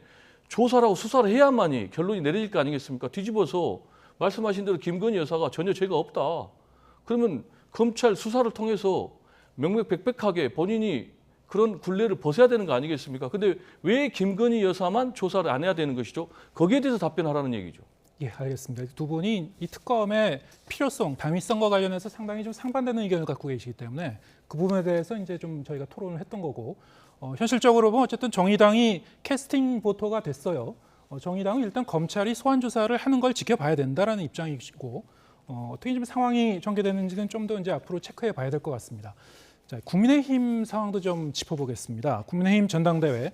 조사를 하고 수사를 해야만이 결론이 내려질 거 아니겠습니까? 뒤집어서 말씀하신 대로 김건희 여사가 전혀 죄가 없다. 그러면 검찰 수사를 통해서 명명백백하게 본인이 그런 굴레를 벗어야 되는 거 아니겠습니까? 근데 왜 김건희 여사만 조사를 안 해야 되는 것이죠? 거기에 대해서 답변하라는 얘기죠. 예, 알겠습니다. 두 분이 이 특검의 필요성, 당위성과 관련해서 상당히 좀 상반되는 의견을 갖고 계시기 때문에 그 부분에 대해서 이제 좀 저희가 토론을 했던 거고, 현실적으로 보면 어쨌든 정의당이 캐스팅 보토가 됐어요. 정의당은 일단 검찰이 소환 조사를 하는 걸 지켜봐야 된다라는 입장이시고, 어떻게 좀 상황이 전개되는지는 좀 더 이제 앞으로 체크해 봐야 될 것 같습니다. 자, 국민의힘 상황도 좀 짚어보겠습니다. 국민의힘 전당대회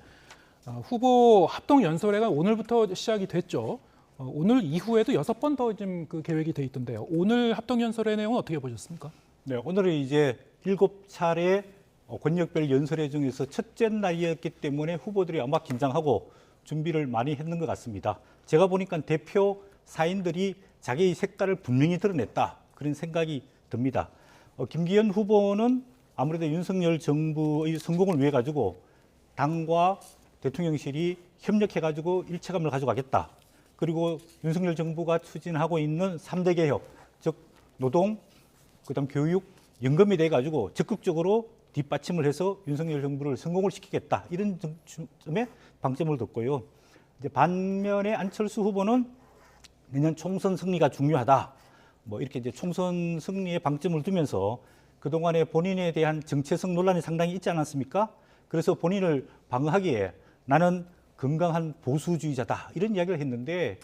후보 합동 연설회가 오늘부터 시작이 됐죠. 오늘 이후에도 6번 더 좀 그 계획이 돼 있던데요. 오늘 합동 연설회 내용은 어떻게 보셨습니까? 네, 오늘은 이제 7차례 권역별 연설회 중에서 첫째 날이었기 때문에 후보들이 아마 긴장하고 준비를 많이 했는 것 같습니다. 제가 보니까 대표 사인들이 자기의 색깔을 분명히 드러냈다, 그런 생각이 듭니다. 김기현 후보는 아무래도 윤석열 정부의 성공을 위해 가지고 당과 대통령실이 협력해가지고 일체감을 가져가겠다. 그리고 윤석열 정부가 추진하고 있는 3대 개혁, 즉 노동, 그다음 교육, 연금에 대해 가지고 적극적으로 뒷받침을 해서 윤석열 정부를 성공을 시키겠다. 이런 점에 방점을 뒀고요. 이제 반면에 안철수 후보는 내년 총선 승리가 중요하다. 뭐 이렇게 이제 총선 승리에 방점을 두면서 그동안에 본인에 대한 정체성 논란이 상당히 있지 않았습니까? 그래서 본인을 방어하기에 나는 건강한 보수주의자다. 이런 이야기를 했는데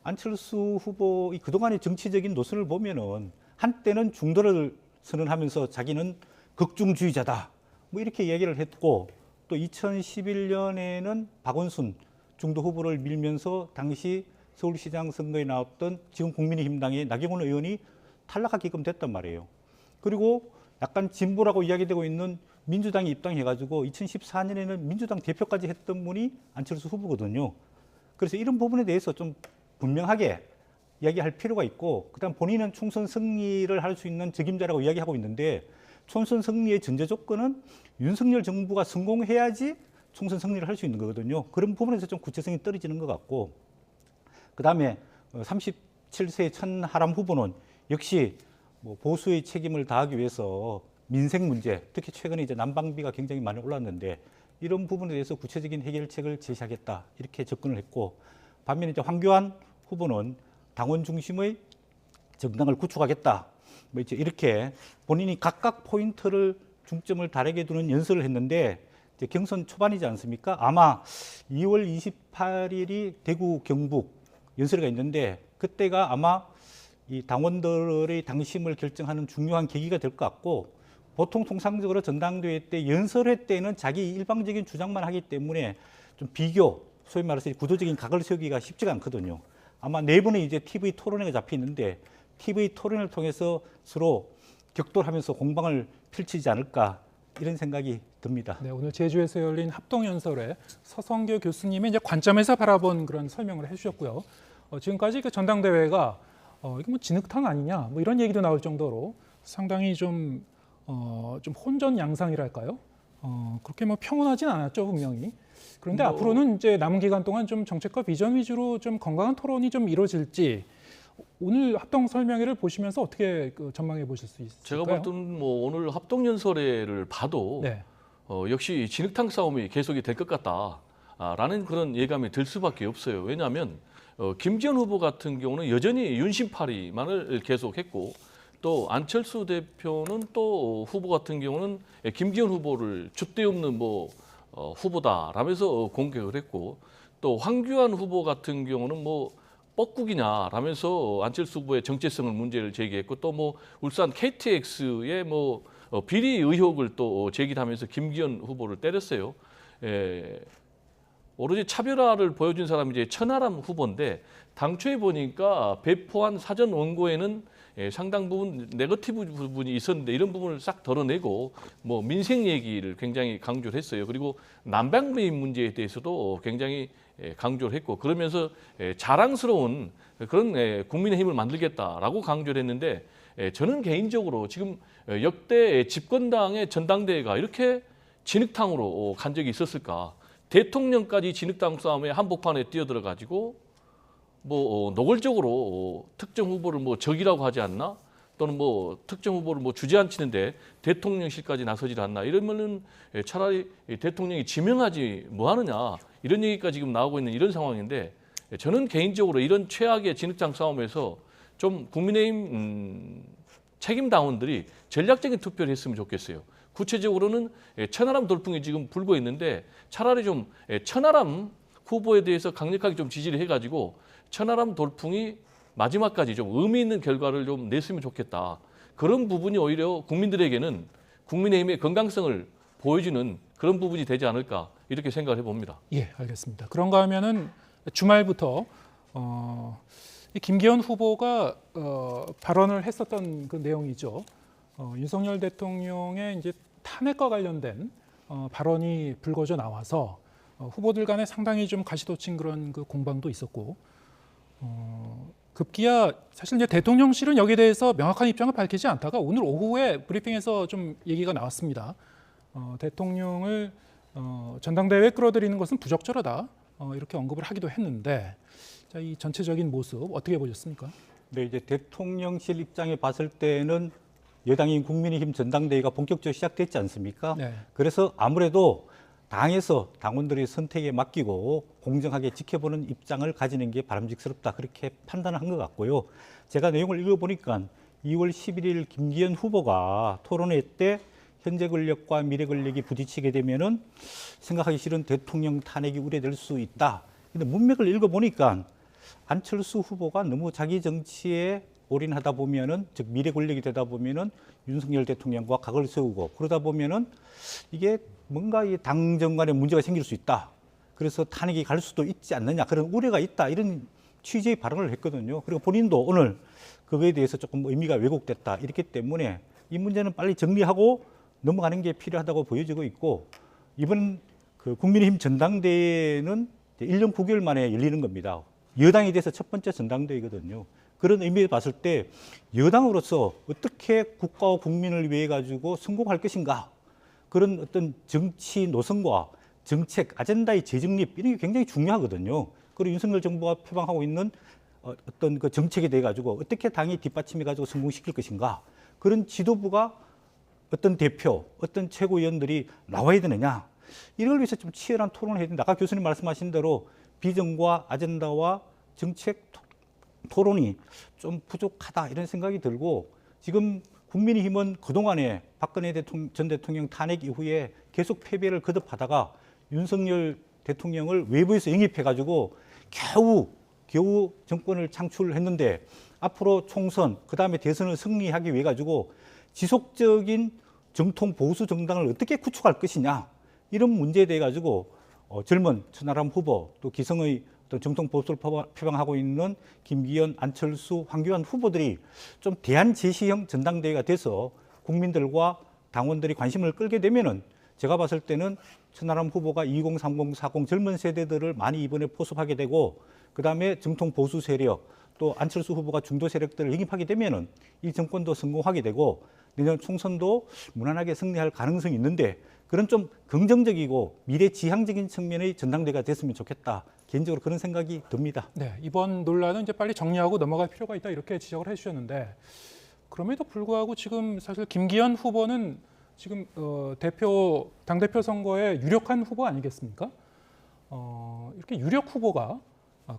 안철수 후보의 그동안의 정치적인 노선을 보면은 한때는 중도를 선언하면서 자기는 극중주의자다. 뭐 이렇게 이야기를 했고 또 2011년에는 박원순 중도 후보를 밀면서 당시 서울시장 선거에 나왔던 지금 국민의힘당의 나경원 의원이 탈락하게끔 됐단 말이에요. 그리고 약간 진보라고 이야기되고 있는 민주당이 입당해가지고 2014년에는 민주당 대표까지 했던 분이 안철수 후보거든요. 그래서 이런 부분에 대해서 좀 분명하게 이야기할 필요가 있고 그다음 본인은 총선 승리를 할 수 있는 적임자라고 이야기하고 있는데 총선 승리의 전제 조건은 윤석열 정부가 성공해야지 총선 승리를 할 수 있는 거거든요. 그런 부분에서 좀 구체성이 떨어지는 것 같고 그다음에 37세 천하람 후보는 역시 뭐 보수의 책임을 다하기 위해서 민생 문제, 특히 최근에 이제 난방비가 굉장히 많이 올랐는데 이런 부분에 대해서 구체적인 해결책을 제시하겠다 이렇게 접근을 했고 반면에 이제 황교안 후보는 당원 중심의 정당을 구축하겠다. 뭐 이제 이렇게 본인이 각각 포인트를 중점을 다르게 두는 연설을 했는데 이제 경선 초반이지 않습니까? 아마 2월 28일이 대구 경북 연설회가 있는데 그때가 아마 이 당원들의 당심을 결정하는 중요한 계기가 될 것 같고 보통 통상적으로 전당대회 때 연설회 때는 자기 일방적인 주장만 하기 때문에 좀 비교, 소위 말해서 구도적인 각을 세우기가 쉽지가 않거든요. 아마 내부는 이제 TV 토론회가 잡혀 있는데 TV 토론을 통해서 서로 격돌하면서 공방을 펼치지 않을까 이런 생각이 듭니다. 네, 오늘 제주에서 열린 합동연설회 서성교 교수님이 이제 관점에서 바라본 그런 설명을 해주셨고요. 지금까지 그 전당대회가 이거 뭐 진흙탕 아니냐 뭐 이런 얘기도 나올 정도로 상당히 좀 혼전 양상이랄까요? 그렇게 뭐 평온하진 않았죠 분명히. 그런데 앞으로는 이제 남은 기간 동안 좀 정책과 비전 위주로 좀 건강한 토론이 좀 이루어질지 오늘 합동 설명회를 보시면서 어떻게 전망해 보실 수 있을까요? 제가 볼 때는 뭐 오늘 합동 연설회를 봐도 네. 역시 진흙탕 싸움이 계속이 될 것 같다라는 그런 예감이 들 수밖에 없어요. 왜냐하면 김기현 후보 같은 경우는 여전히 윤심파리만을 계속했고 또 안철수 대표는 또 후보 같은 경우는 김기현 후보를 줏대 없는 뭐 후보다라면서 공격을 했고 또 황교안 후보 같은 경우는 뭐 뻐꾸기냐라면서 안철수 후보의 정체성을 문제를 제기했고 또 뭐 울산 KTX의 뭐 비리 의혹을 또 제기하면서 김기현 후보를 때렸어요. 오로지 차별화를 보여준 사람이 이제 천하람 후보인데 당초에 보니까 배포한 사전 원고에는 상당 부분 네거티브 부분이 있었는데 이런 부분을 싹 덜어내고 뭐 민생 얘기를 굉장히 강조를 했어요. 그리고 난방비 문제에 대해서도 굉장히 강조를 했고 그러면서 자랑스러운 그런 국민의힘을 만들겠다라고 강조를 했는데 저는 개인적으로 지금 역대 집권당의 전당대회가 이렇게 진흙탕으로 간 적이 있었을까? 대통령까지 진흙탕 싸움에 한복판에 뛰어들어가지고 뭐 노골적으로 특정 후보를 뭐 적이라고 하지 않나? 또는 뭐 특정 후보를 뭐 주저앉히는데 대통령실까지 나서질 않나? 이러면은 차라리 대통령이 지명하지 뭐 하느냐? 이런 얘기가 지금 나오고 있는 이런 상황인데 저는 개인적으로 이런 최악의 진흙탕 싸움에서 좀 국민의힘 책임당원들이 전략적인 투표를 했으면 좋겠어요. 구체적으로는 천하람 돌풍이 지금 불고 있는데 차라리 좀 천하람 후보에 대해서 강력하게 좀 지지를 해가지고 천하람 돌풍이 마지막까지 좀 의미 있는 결과를 좀 냈으면 좋겠다. 그런 부분이 오히려 국민들에게는 국민의힘의 건강성을 보여주는 그런 부분이 되지 않을까 이렇게 생각을 해봅니다. 예, 알겠습니다. 그런가 하면은 주말부터 김기현 후보가 발언을 했었던 그 내용이죠. 윤석열 대통령의 이제 탄핵과 관련된 발언이 불거져 나와서 후보들 간에 상당히 좀 가시돋친 그런 그 공방도 있었고 급기야 사실 이제 대통령실은 여기에 대해서 명확한 입장을 밝히지 않다가 오늘 오후에 브리핑에서 좀 얘기가 나왔습니다. 대통령을 전당대회에 끌어들이는 것은 부적절하다 이렇게 언급을 하기도 했는데 자, 이 전체적인 모습 어떻게 보셨습니까? 네, 이제 대통령실 입장에 봤을 때는 여당인 국민의힘 전당대회가 본격적으로 시작됐지 않습니까? 네. 그래서 아무래도 당에서 당원들의 선택에 맡기고 공정하게 지켜보는 입장을 가지는 게 바람직스럽다 그렇게 판단을 한 것 같고요. 제가 내용을 읽어보니까 2월 11일 김기현 후보가 토론회 때 현재 권력과 미래 권력이 부딪히게 되면은 생각하기 싫은 대통령 탄핵이 우려될 수 있다. 근데 문맥을 읽어보니까 안철수 후보가 너무 자기 정치에 올인하다 보면은 즉 미래 권력이 되다 보면은 윤석열 대통령과 각을 세우고 그러다 보면은 이게 뭔가 이 당정 간에 문제가 생길 수 있다. 그래서 탄핵이 갈 수도 있지 않느냐 그런 우려가 있다 이런 취지의 발언을 했거든요. 그리고 본인도 오늘 그거에 대해서 조금 의미가 왜곡됐다 이렇기 때문에 이 문제는 빨리 정리하고 넘어가는 게 필요하다고 보여지고 있고 이번 그 국민의힘 전당대회는 1년 9개월 만에 열리는 겁니다. 여당에 대해서 첫 번째 전당대회거든요. 그런 의미에 봤을 때 여당으로서 어떻게 국가와 국민을 위해 가지고 성공할 것인가 그런 어떤 정치 노선과 정책 아젠다의 재정립 이런 게 굉장히 중요하거든요. 그리고 윤석열 정부가 표방하고 있는 어떤 그 정책에 대해 가지고 어떻게 당이 뒷받침해 가지고 성공시킬 것인가 그런 지도부가 어떤 대표, 어떤 최고위원들이 나와야 되느냐 이걸 위해서 좀 치열한 토론을 해야 된다. 아까 교수님 말씀하신 대로 비전과 아젠다와 정책 토론이 좀 부족하다 이런 생각이 들고 지금 국민의힘은 그동안에 박근혜 전 대통령 탄핵 이후에 계속 패배를 거듭하다가 윤석열 대통령을 외부에서 영입해가지고 겨우 정권을 창출했는데 앞으로 총선 그다음에 대선을 승리하기 위해 가지고 지속적인 정통 보수 정당을 어떻게 구축할 것이냐 이런 문제에 대해 가지고 젊은 천하람 후보 또 기성의 또 정통 보수를 표방하고 있는 김기현, 안철수, 황교안 후보들이 좀 대안 제시형 전당대회가 돼서 국민들과 당원들이 관심을 끌게 되면은 제가 봤을 때는 천하람 후보가 20, 30, 40 젊은 세대들을 많이 이번에 포섭하게 되고 그다음에 정통 보수 세력 또 안철수 후보가 중도 세력들을 영입하게 되면은 이 정권도 성공하게 되고 내년 총선도 무난하게 승리할 가능성이 있는데 그런 좀 긍정적이고 미래지향적인 측면의 전당대회가 됐으면 좋겠다. 개인적으로 그런 생각이 듭니다. 네, 이번 논란은 이제 빨리 정리하고 넘어갈 필요가 있다 이렇게 지적을 해주셨는데 그럼에도 불구하고 지금 사실 김기현 후보는 지금 당대표 선거에 유력한 후보 아니겠습니까? 이렇게 유력 후보가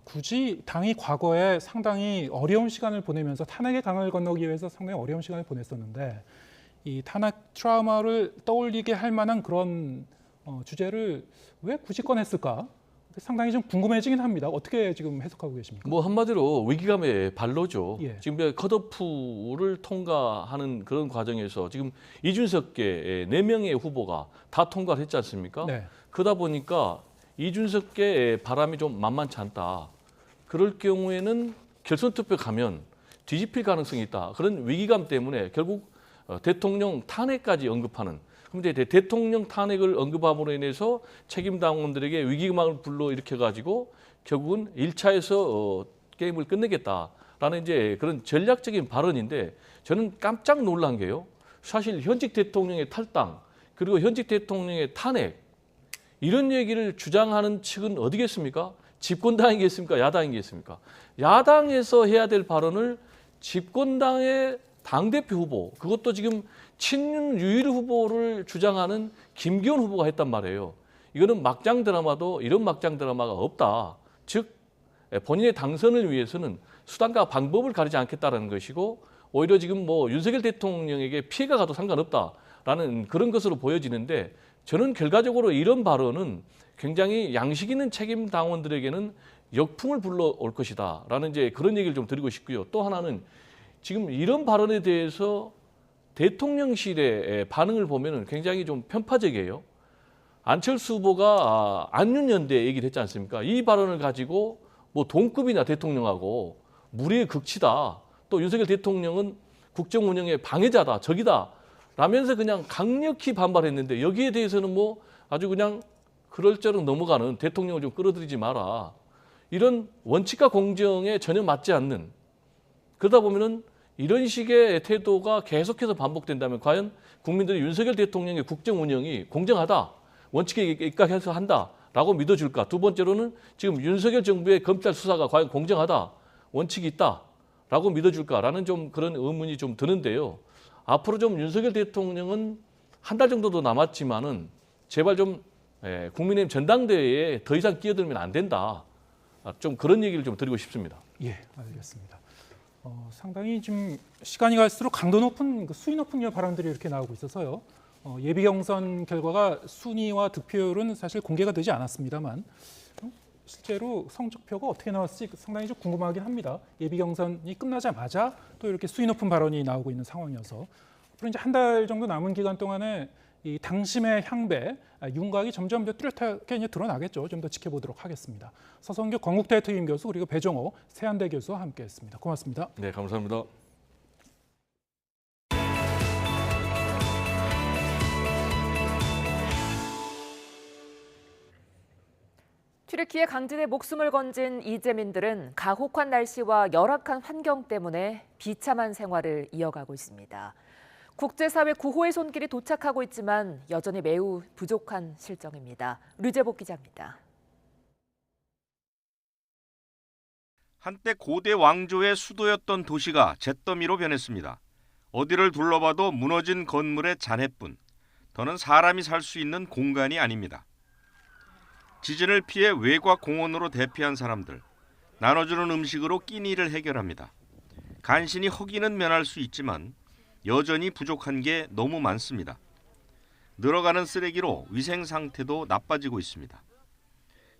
굳이 당이 과거에 상당히 어려운 시간을 보내면서 탄핵의 강을 건너기 위해서 상당히 어려운 시간을 보냈었는데 이 탄핵 트라우마를 떠올리게 할 만한 그런 주제를 왜 굳이 꺼냈을까? 상당히 좀 궁금해지긴 합니다. 어떻게 지금 해석하고 계십니까? 뭐 한마디로 위기감의 발로죠. 예. 지금 컷오프를 통과하는 그런 과정에서 지금 이준석계 4명의 후보가 다 통과를 했지 않습니까? 네. 그러다 보니까 이준석계 바람이 좀 만만치 않다. 그럴 경우에는 결선 투표 가면 뒤집힐 가능성이 있다. 그런 위기감 때문에 결국 대통령 탄핵까지 언급하는 그럼 이제 대통령 탄핵을 언급함으로 인해서 책임 당원들에게 위기감을 불러일으켜가지고 결국은 1차에서 게임을 끝내겠다라는 이제 그런 전략적인 발언인데 저는 깜짝 놀란 게요. 사실 현직 대통령의 탈당 그리고 현직 대통령의 탄핵 이런 얘기를 주장하는 측은 어디겠습니까? 집권당이겠습니까? 야당이겠습니까? 야당에서 해야 될 발언을 집권당의 당대표 후보 그것도 지금 친윤 유일 후보를 주장하는 김기현 후보가 했단 말이에요. 이거는 막장 드라마도 이런 막장 드라마가 없다. 즉 본인의 당선을 위해서는 수단과 방법을 가리지 않겠다는 것이고 오히려 지금 뭐 윤석열 대통령에게 피해가 가도 상관없다라는 그런 것으로 보여지는데 저는 결과적으로 이런 발언은 굉장히 양식 있는 책임 당원들에게는 역풍을 불러올 것이다라는 이제 그런 얘기를 좀 드리고 싶고요. 또 하나는 지금 이런 발언에 대해서 대통령실의 반응을 보면 굉장히 좀 편파적이에요. 안철수 후보가 안윤연대 얘기를 했지 않습니까? 이 발언을 가지고 뭐 동급이나 대통령하고 무리의 극치다. 또 윤석열 대통령은 국정 운영의 방해자다, 적이다. 라면서 그냥 강력히 반발했는데 여기에 대해서는 뭐 아주 그냥 그럴저럴 넘어가는 대통령을 좀 끌어들이지 마라. 이런 원칙과 공정에 전혀 맞지 않는 그러다 보면은 이런 식의 태도가 계속해서 반복된다면 과연 국민들이 윤석열 대통령의 국정 운영이 공정하다. 원칙에 입각해서 한다라고 믿어줄까? 두 번째로는 지금 윤석열 정부의 검찰 수사가 과연 공정하다, 원칙이 있다라고 믿어줄까라는 좀 그런 의문이 좀 드는데요. 앞으로 좀 윤석열 대통령은 한 달 정도도 남았지만은 제발 좀 국민의힘 전당대회에 더 이상 끼어들면 안 된다. 좀 그런 얘기를 좀 드리고 싶습니다. 예, 알겠습니다. 상당히 좀 시간이 갈수록 강도 높은 수위 높은 발언들이 이렇게 나오고 있어서요. 예비 경선 결과가 순위와 득표율은 사실 공개가 되지 않았습니다만 실제로 성적표가 어떻게 나왔을지 상당히 좀 궁금하긴 합니다. 예비 경선이 끝나자마자 또 이렇게 수위 높은 발언이 나오고 있는 상황이어서 앞으로 이제 한 달 정도 남은 기간 동안에 이 당심의 향배, 윤곽이 점점 더 뚜렷하게 이제 드러나겠죠. 좀 더 지켜보도록 하겠습니다. 서성교 건국대 특임 교수 그리고 배종호 세한대 교수와 함께했습니다. 고맙습니다. 네, 감사합니다. 튀르키예 강진에 목숨을 건진 이재민들은 가혹한 날씨와 열악한 환경 때문에 비참한 생활을 이어가고 있습니다. 국제사회 구호의 손길이 도착하고 있지만 여전히 매우 부족한 실정입니다. 류재복 기자입니다. 한때 고대 왕조의 수도였던 도시가 잿더미로 변했습니다. 어디를 둘러봐도 무너진 건물의 잔해뿐, 더는 사람이 살 수 있는 공간이 아닙니다. 지진을 피해 외곽 공원으로 대피한 사람들, 나눠주는 음식으로 끼니를 해결합니다. 간신히 허기는 면할 수 있지만 여전히 부족한 게 너무 많습니다. 늘어가는 쓰레기로 위생 상태도 나빠지고 있습니다.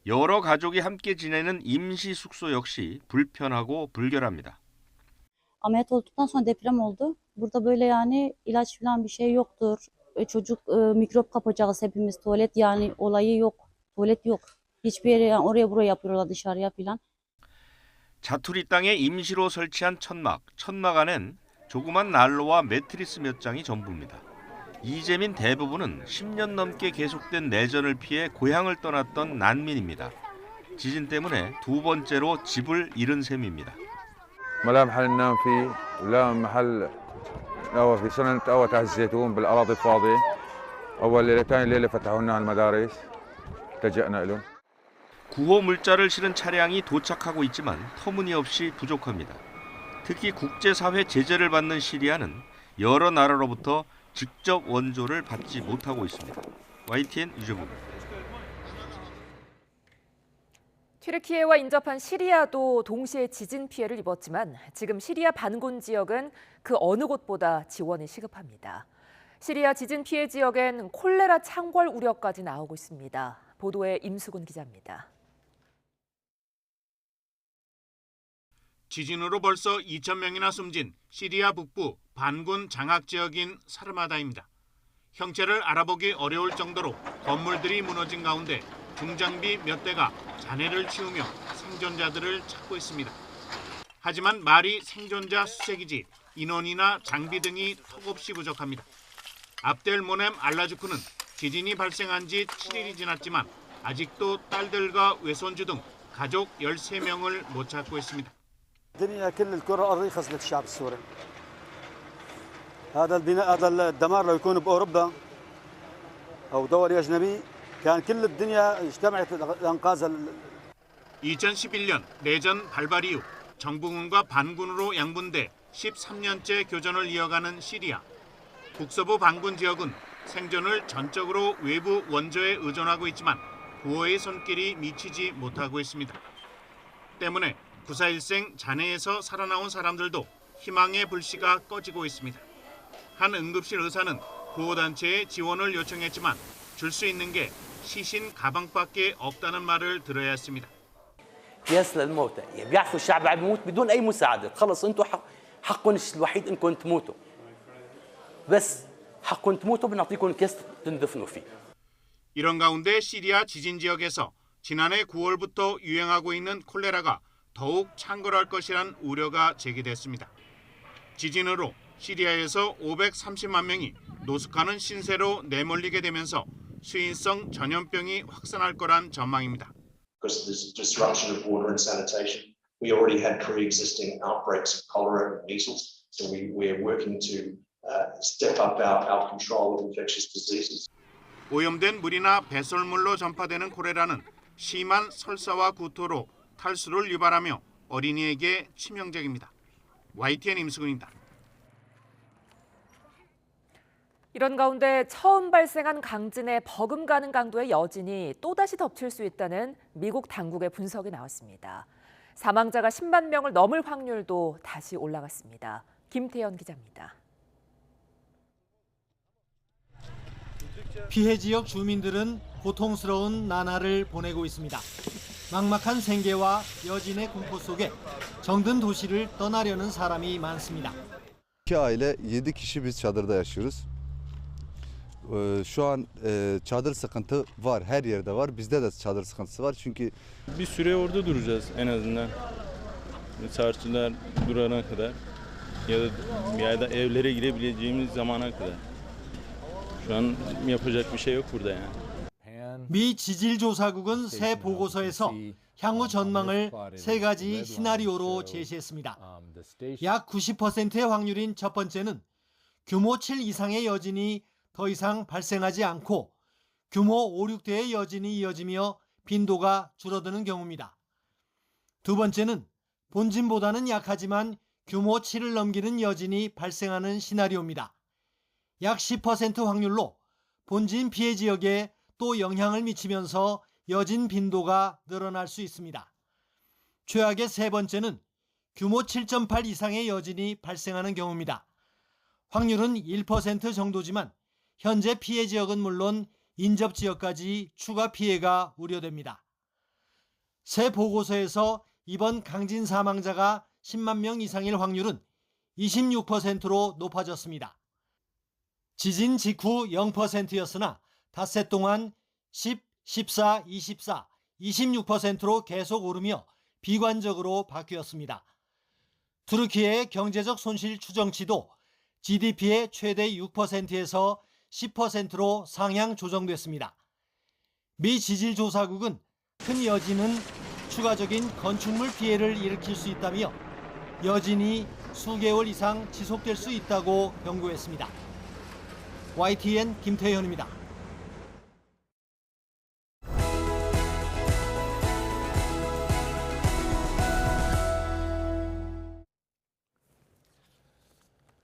여러 가족이 함께 지내는 임시 숙소 역시 불편하고 불결합니다. Ameliyat olduktan sonra deprem oldu. Burada böyle yani ilaç falan bir şey yoktur. Çocuk mikrop kapacağız hepimiz. Tuvalet yani olayı yok. Tuvalet yok. Hiçbir yere yani oraya buraya yapıyorlar dışarıya falan. 자투리 땅에 임시로 설치한 천막 안엔 조그만 난로와 매트리스 몇 장이 전부입니다. 이재민 대부분은 10년 넘게 계속된 내전을 피해 고향을 떠났던 난민입니다. 지진 때문에 두 번째로 집을 잃은 셈입니다. لا محل ننام فيه ولا محل نقوى في سنة نتقوى تحت الزيتون بالأراضي الفاضية. أول ليلة ثاني ليلة فتحوا لنا المدارس التجأنا لهم. 구호 물자를 실은 차량이 도착하고 있지만 터무니없이 부족합니다. 특히 국제사회 제재를 받는 시리아는 여러 나라로부터 직접 원조를 받지 못하고 있습니다. YTN 유재복입니다. 튀르키예와 인접한 시리아도 동시에 지진 피해를 입었지만 지금 시리아 반군 지역은 그 어느 곳보다 지원이 시급합니다. 시리아 지진 피해 지역엔 콜레라 창궐 우려까지 나오고 있습니다. 보도에 임수근 기자입니다. 지진으로 벌써 2,000명이나 숨진 시리아 북부 반군 장악 지역인 사르마다입니다. 형체를 알아보기 어려울 정도로 건물들이 무너진 가운데 중장비 몇 대가 잔해를 치우며 생존자들을 찾고 있습니다. 하지만 말이 생존자 수색이지 인원이나 장비 등이 턱없이 부족합니다. 압델 모넴 알라주크는 지진이 발생한 지 7일이 지났지만 아직도 딸들과 외손주 등 가족 13명을 못 찾고 있습니다. الدنيا كل الكرة الأرضية خسرت الشعب السوري. هذا البناء هذا الدمار لو يكون بأوروبا أو دول أجنبي كان كل الدنيا اجتمعت لإنقاذ. 2011년 내전 발발 이후 정부군과 반군으로 양분돼 13년째 교전을 이어가는 시리아. 북서부 반군 지역은 생존을 전적으로 외부 원조에 의존하고 있지만 구호의 손길이 미치지 못하고 있습니다. 때문에 9.4일생 잔해에서 살아나온 사람들도 희망의 불씨가 꺼지고 있습니다. 한 응급실 의사는 구호단체에 지원을 요청했지만 줄 수 있는 게 시신 가방밖에 없다는 말을 들어야 했습니다. قياس للموتى يعني بيعرفوا الشعب عم يموت بدون اي مساعده خلص انتم حقكم الوحيد انكم تموتوا بس حقكم تموتوا بنعطيكم كيس تندفنوا فيه. 이런 가운데 시리아 지진 지역에서 지난해 9월부터 유행하고 있는 콜레라가 더욱 창궐할 것이란 우려가 제기됐습니다. 지진으로 시리아에서 530만 명이 노숙하는 신세로 내몰리게 되면서 수인성 전염병이 확산할 거란 전망입니다. Because of this disruption of water and sanitation, we already had pre-existing outbreaks of cholera and measles, so we're working to step up our control of infectious diseases. 오염된 물이나 배설물로 전파되는 콜레라는 심한 설사와 구토로 탈수를 유발하며 어린이에게 치명적입니다. YTN 임수근입니다. 이런 가운데 처음 발생한 강진에 버금가는 강도의 여진이 또다시 덮칠 수 있다는 미국 당국의 분석이 나왔습니다. 사망자가 10만 명을 넘을 확률도 다시 올라갔습니다. 김태현 기자입니다. 피해 지역 주민들은 고통스러운 나날을 보내고 있습니다. 막막한 생계와 여진의 공포 속에 정든 도시를 떠나려는 사람이 많습니다. İki aile 7 kişi biz çadırda yaşıyoruz. Şu an çadır sıkıntı var, her yerde var. Bizde de çadır sıkıntısı var çünkü bir süre orada duracağız en azından. Çarşılar durana kadar ya da evlere girebileceğimiz zamana kadar. Şu an yapacak bir şey yok burada yani. 미 지질조사국은 새 보고서에서 향후 전망을 세 가지 시나리오로 제시했습니다. 약 90%의 확률인 첫 번째는 규모 7 이상의 여진이 더 이상 발생하지 않고 규모 5, 6대의 여진이 이어지며 빈도가 줄어드는 경우입니다. 두 번째는 본진보다는 약하지만 규모 7을 넘기는 여진이 발생하는 시나리오입니다. 약 10% 확률로 본진 피해 지역에 또 영향을 미치면서 여진 빈도가 늘어날 수 있습니다. 최악의 세 번째는 규모 7.8 이상의 여진이 발생하는 경우입니다. 확률은 1% 정도지만 현재 피해 지역은 물론 인접 지역까지 추가 피해가 우려됩니다. 새 보고서에서 이번 강진 사망자가 10만 명 이상일 확률은 26%로 높아졌습니다. 지진 직후 0%였으나 닷새 동안 10, 14, 24, 26%로 계속 오르며 비관적으로 바뀌었습니다. 투르키의 경제적 손실 추정치도 GDP의 최대 6%에서 10%로 상향 조정됐습니다. 미 지질조사국은 큰 여진은 추가적인 건축물 피해를 일으킬 수 있다며 여진이 수개월 이상 지속될 수 있다고 경고했습니다. YTN 김태현입니다.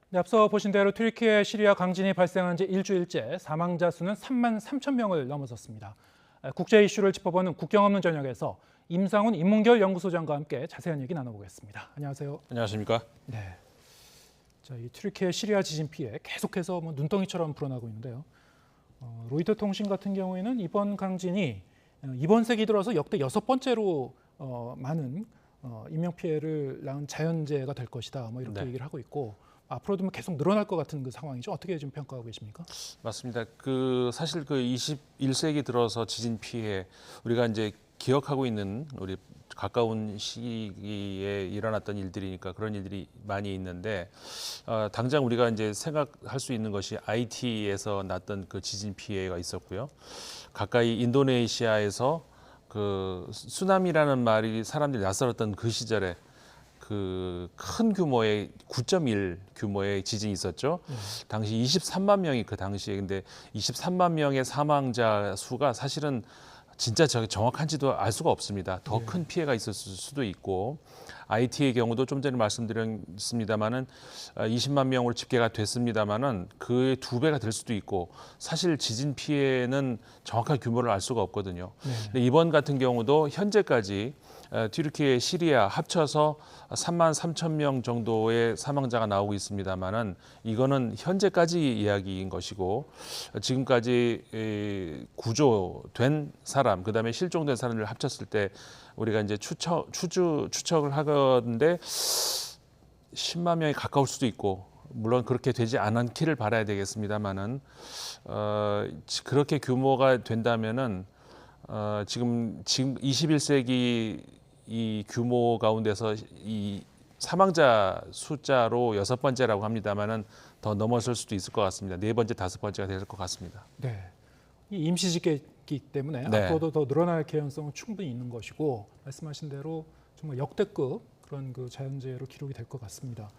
네, 앞서 보신 대로 튀르키예 시리아 강진이 발생한 지 일주일째 사망자 수는 3만 3천 명을 넘어섰습니다. 국제 이슈를 짚어보는 국경 없는 저녁에서 임상훈 인문결 연구소장과 함께 자세한 얘기 나눠보겠습니다. 안녕하세요. 안녕하십니까? 네. 자, 이 튀르키예 시리아 지진 피해 계속해서 눈덩이처럼 불어나고 있는데요. 로이터 통신 같은 경우에는 이번 강진이 이번 세기 들어서 역대 6번째로 많은 인명 피해를 낳은 자연재해가 될 것이다. 뭐 이렇게 얘기를 하고 있고. 앞으로도 계속 늘어날 것 같은 그 상황이죠. 어떻게 좀 평가하고 계십니까? 맞습니다. 사실 21세기 들어서 지진 피해 우리가 이제 기억하고 있는 우리 가까운 시기에 일어났던 일들이니까 그런 일들이 많이 있는데 당장 우리가 이제 생각할 수 있는 것이 IT에서 났던 그 지진 피해가 있었고요. 가까이 인도네시아에서 그 쓰나미라는 말이 사람들이 낯설었던 그 시절에 그 큰 규모의 9.1 규모의 지진이 있었죠. 당시 23만 명이 그 당시에 근데 23만 명의 사망자 수가 사실은 진짜 정확한지도 알 수가 없습니다. 더 큰 피해가 있었을 수도 있고 IT의 경우도 좀 전에 말씀드렸습니다마는 20만 명으로 집계가 됐습니다마는 그의 2배가 될 수도 있고 사실 지진 피해는 정확한 규모를 알 수가 없거든요. 근데 이번 같은 경우도 현재까지 튀르키예, 시리아 합쳐서 3만 3천 명 정도의 사망자가 나오고 있습니다만은 이거는 현재까지 이야기인 것이고 지금까지 구조된 사람, 그다음에 실종된 사람들을 합쳤을 때 우리가 이제 추측을 하건데 10만 명이 가까울 수도 있고 물론 그렇게 되지 않기를 바라야 되겠습니다만은 그렇게 규모가 된다면은 지금 21세기 이 규모 가운데서 이 사망자 숫자로 6번째라고 합니다만은 더 넘어설 수도 있을 것 같습니다. 4번째, 5번째가 될 것 같습니다. 네, 이 임시집계이기 때문에 앞으로도 더 늘어날 개연성은 충분히 있는 것이고 말씀하신 대로 정말 역대급 그런 그 자연재해로 기록이 될 것 같습니다.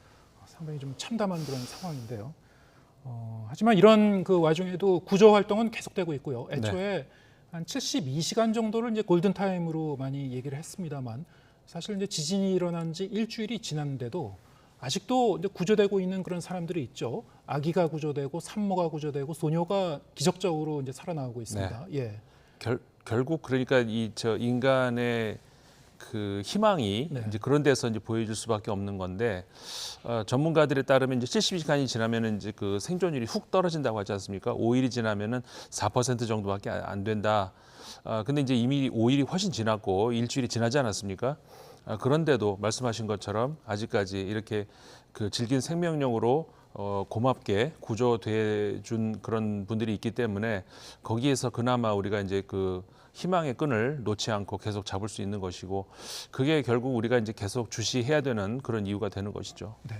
상당히 좀 참담한 그런 상황인데요. 하지만 이런 그 와중에도 구조 활동은 계속되고 있고요. 애초에 한 72시간 정도를 이제 골든 타임으로 많이 얘기를 했습니다만 사실 이제 지진이 일어난 지 일주일이 지났는데도 아직도 이제 구조되고 있는 그런 사람들이 있죠. 아기가 구조되고 산모가 구조되고 소녀가 기적적으로 이제 살아나오고 있습니다. 예. 결국 그러니까 인간의 그 희망이 이제 그런 데서 이제 보여줄 수밖에 없는 건데 전문가들에 따르면 이제 72시간이 지나면은 이제 그 생존율이 훅 떨어진다고 하지 않습니까? 5일이 지나면은 4% 정도밖에 안 된다. 근데 이제 이미 5일이 훨씬 지났고 일주일이 지나지 않았습니까? 그런데도 말씀하신 것처럼 아직까지 이렇게 그 질긴 생명력으로 고맙게 구조돼 준 그런 분들이 있기 때문에 거기에서 그나마 우리가 이제 그 희망의 끈을 놓지 않고 계속 잡을 수 있는 것이고 그게 결국 우리가 이제 계속 주시해야 되는 그런 이유가 되는 것이죠. 네.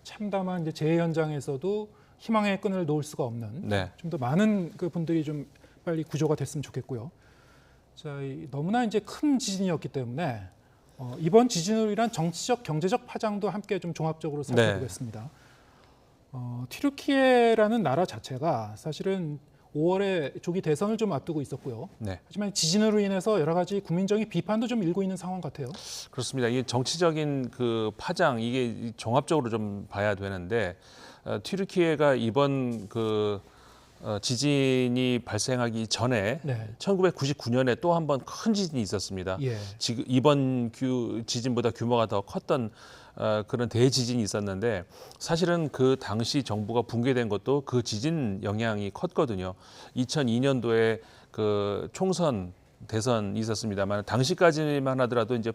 참담한 이제 재해 현장에서도 희망의 끈을 놓을 수가 없는 좀 더 많은 그 분들이 좀 빨리 구조가 됐으면 좋겠고요. 자, 너무나 이제 큰 지진이었기 때문에 이번 지진으로 인한 정치적, 경제적 파장도 함께 좀 종합적으로 살펴보겠습니다. 튀르키예라는 나라 자체가 사실은 5월에 조기 대선을 좀 앞두고 있었고요. 하지만 지진으로 인해서 여러 가지 국민적인 비판도 좀 일고 있는 상황 같아요. 그렇습니다. 이게 정치적인 그 파장 이게 종합적으로 좀 봐야 되는데 튀르키예가 이번 그 지진이 발생하기 전에 1999년에 또 한 번 큰 지진이 있었습니다. 지금 이번 지진보다 규모가 더 컸던 그런 대지진이 있었는데 사실은 그 당시 정부가 붕괴된 것도 그 지진 영향이 컸거든요. 2002년도에 그 총선 대선이 있었습니다만 당시까지만 하더라도 이제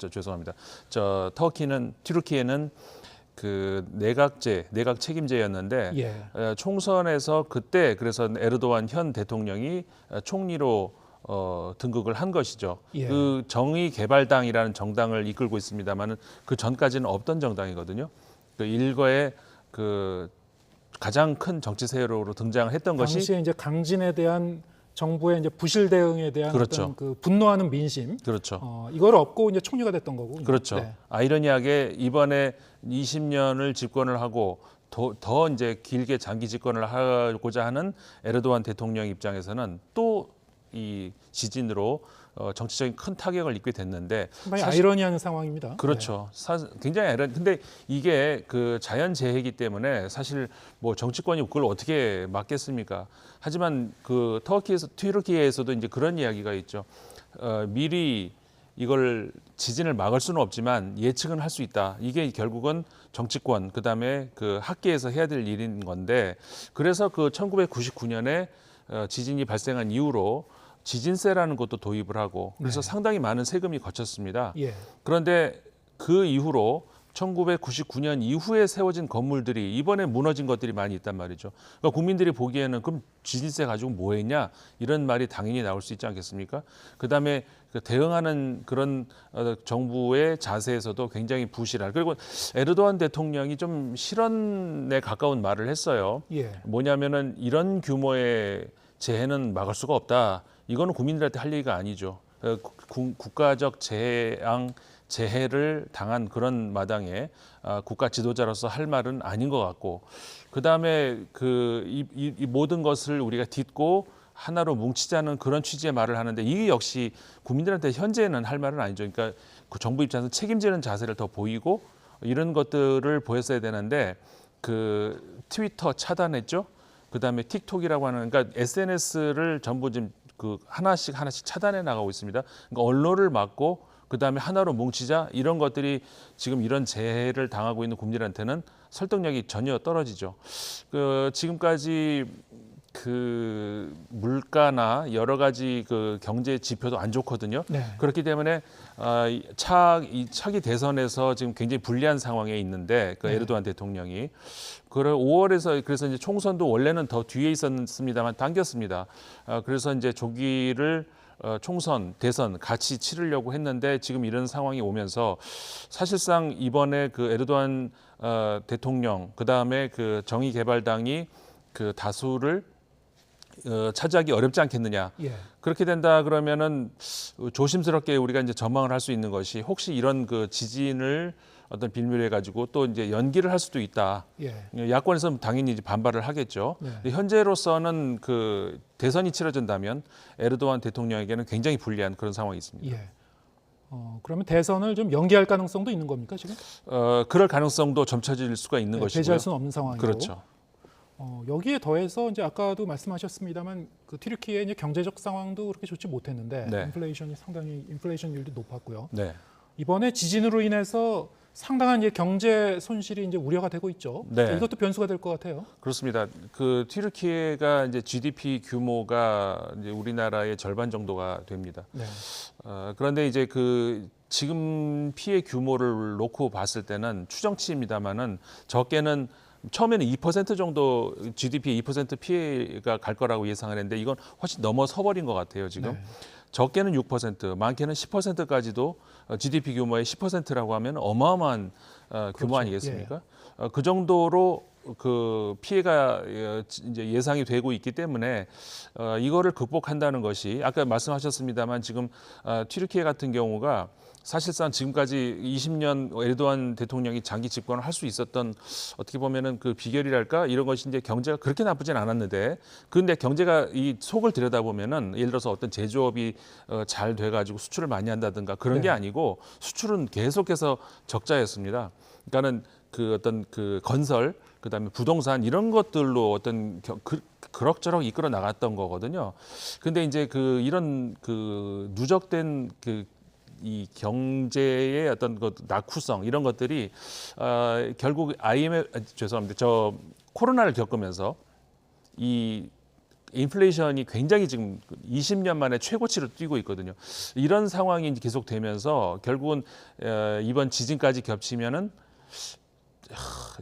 죄송합니다. 튀르키예는 그 내각 책임제였는데 총선에서 그때 그래서 에르도안 현 대통령이 총리로 등극을 한 것이죠. 그 정의개발당이라는 정당을 이끌고 있습니다만은 그 전까지는 없던 정당이거든요. 그 일거의 그 가장 큰 정치 세력으로 등장을 했던 것이 당시에 이제 강진에 대한 정부의 이제 부실 대응에 대한 어떤 그 분노하는 민심, 이걸 업고 이제 총리가 됐던 거고. 아이러니하게 이번에 20년을 집권을 하고 더 이제 길게 장기 집권을 하고자 하는 에르도안 대통령 입장에서는 또 이 지진으로 정치적인 큰 타격을 입게 됐는데 상당히 아이러니한 상황입니다. 그렇죠. 굉장히 근데 이게 그 자연재해이기 때문에 사실 뭐 정치권이 그걸 어떻게 막겠습니까? 하지만 그 튀르키예에서도 이제 그런 이야기가 있죠. 미리 이걸 지진을 막을 수는 없지만 예측은 할 수 있다. 이게 결국은 정치권 그다음에 그 학계에서 해야 될 일인 건데 그래서 그 1999년에 지진이 발생한 이후로 지진세라는 것도 도입을 하고 그래서 상당히 많은 세금이 거쳤습니다. 그런데 그 이후로 1999년 이후에 세워진 건물들이 이번에 무너진 것들이 많이 있단 말이죠. 그러니까 국민들이 보기에는 그럼 지진세 가지고 뭐 했냐 이런 말이 당연히 나올 수 있지 않겠습니까? 그다음에 대응하는 그런 정부의 자세에서도 굉장히 부실한 그리고 에르도안 대통령이 좀 실언에 가까운 말을 했어요. 뭐냐면은 이런 규모의 재해는 막을 수가 없다. 이거는 국민들한테 할 얘기가 아니죠. 국가적 재해를 당한 그런 마당에 국가 지도자로서 할 말은 아닌 것 같고 그다음에 이 모든 것을 우리가 딛고 하나로 뭉치자는 그런 취지의 말을 하는데 이게 역시 국민들한테 현재는 할 말은 아니죠. 그러니까 그 정부 입장에서 책임지는 자세를 더 보이고 이런 것들을 보였어야 되는데 그 트위터 차단했죠. 그다음에 틱톡이라고 하는 그러니까 SNS를 전부 지금 그 하나씩 차단해 나가고 있습니다. 그러니까 언론을 막고 그다음에 하나로 뭉치자 이런 것들이 지금 이런 재해를 당하고 있는 국민들한테는 설득력이 전혀 떨어지죠. 지금까지 그 물가나 여러 가지 그 경제 지표도 안 좋거든요. 그렇기 때문에 차기 대선에서 지금 굉장히 불리한 상황에 있는데 그 에르도안 대통령이 5월에서 그래서 이제 총선도 원래는 더 뒤에 있었습니다만 당겼습니다. 그래서 이제 조기를 총선, 대선 같이 치르려고 했는데 지금 이런 상황이 오면서 사실상 이번에 그 에르도안 대통령 그다음에 그 정의개발당이 그 다수를 차지하기 어렵지 않겠느냐. 그렇게 된다 그러면은 조심스럽게 우리가 이제 전망을 할 수 있는 것이 혹시 이런 그 지진을 어떤 빌미를 해가지고 또 이제 연기를 할 수도 있다. 야권에서는 당연히 이제 반발을 하겠죠. 근데 현재로서는 그 대선이 치러진다면 에르도안 대통령에게는 굉장히 불리한 그런 상황이 있습니다. 그러면 대선을 좀 연기할 가능성도 있는 겁니까 지금? 그럴 가능성도 점쳐질 수가 있는 것이고요. 배제할 수는 없는 상황이고. 그렇죠. 여기에 더해서 이제 아까도 말씀하셨습니다만 그 튀르키예의 이제 경제적 상황도 그렇게 좋지 못했는데 인플레이션이 상당히 인플레이션율도 높았고요. 이번에 지진으로 인해서 상당한 이제 경제 손실이 이제 우려가 되고 있죠. 이것도 변수가 될 것 같아요. 그렇습니다. 그 튀르키예가 이제 GDP 규모가 이제 우리나라의 절반 정도가 됩니다. 그런데 이제 그 지금 피해 규모를 놓고 봤을 때는 추정치입니다만은 적게는 처음에는 2% 정도 GDP의 2% 피해가 갈 거라고 예상을 했는데 이건 훨씬 넘어서 버린 것 같아요 지금. 적게는 6%, 많게는 10%까지도 GDP 규모의 10%라고 하면 어마어마한 규모 아니겠습니까? 그 정도로 그 피해가 이제 예상이 되고 있기 때문에 이거를 극복한다는 것이 아까 말씀하셨습니다만 지금 튀르키예 같은 경우가 사실상 지금까지 20년 에르도안 대통령이 장기 집권을 할 수 있었던 어떻게 보면은 그 비결이랄까 이런 것이 이제 경제가 그렇게 나쁘진 않았는데 근데 경제가 이 속을 들여다보면은 예를 들어서 어떤 제조업이 잘 돼가지고 수출을 많이 한다든가 그런 게 아니고 수출은 계속해서 적자였습니다. 그러니까는 그 어떤 그 건설 그다음에 부동산 이런 것들로 어떤 그럭저럭 이끌어 나갔던 거거든요. 근데 이제 그 이런 그 누적된 이 경제의 어떤 그 낙후성 이런 것들이 결국 죄송합니다. 코로나를 겪으면서 이 인플레이션이 굉장히 지금 20년 만에 최고치를 뛰고 있거든요. 이런 상황이 계속되면서 결국은 이번 지진까지 겹치면은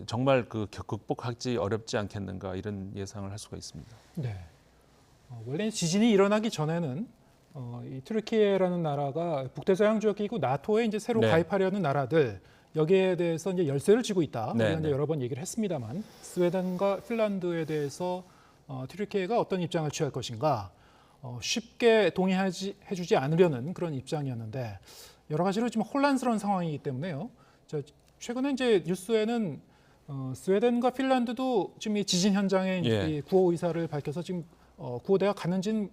정말 그 극복하기 어렵지 않겠는가 이런 예상을 할 수가 있습니다. 원래 지진이 일어나기 전에는 이 튀르키예라는 나라가 북대서양 조약기구 나토에 이제 새로 가입하려는 나라들 여기에 대해서 이제 열쇠를 쥐고 있다. 우리가 이제 여러 번 얘기를 했습니다만 스웨덴과 핀란드에 대해서 튀르키예가 어떤 입장을 취할 것인가 쉽게 동의해주지 않으려는 그런 입장이었는데 여러 가지로 지금 혼란스러운 상황이기 때문에요. 최근에 이제 뉴스에는 스웨덴과 핀란드도 지금 이 지진 현장에 이 구호 의사를 밝혀서 지금 구호대가 갔는지는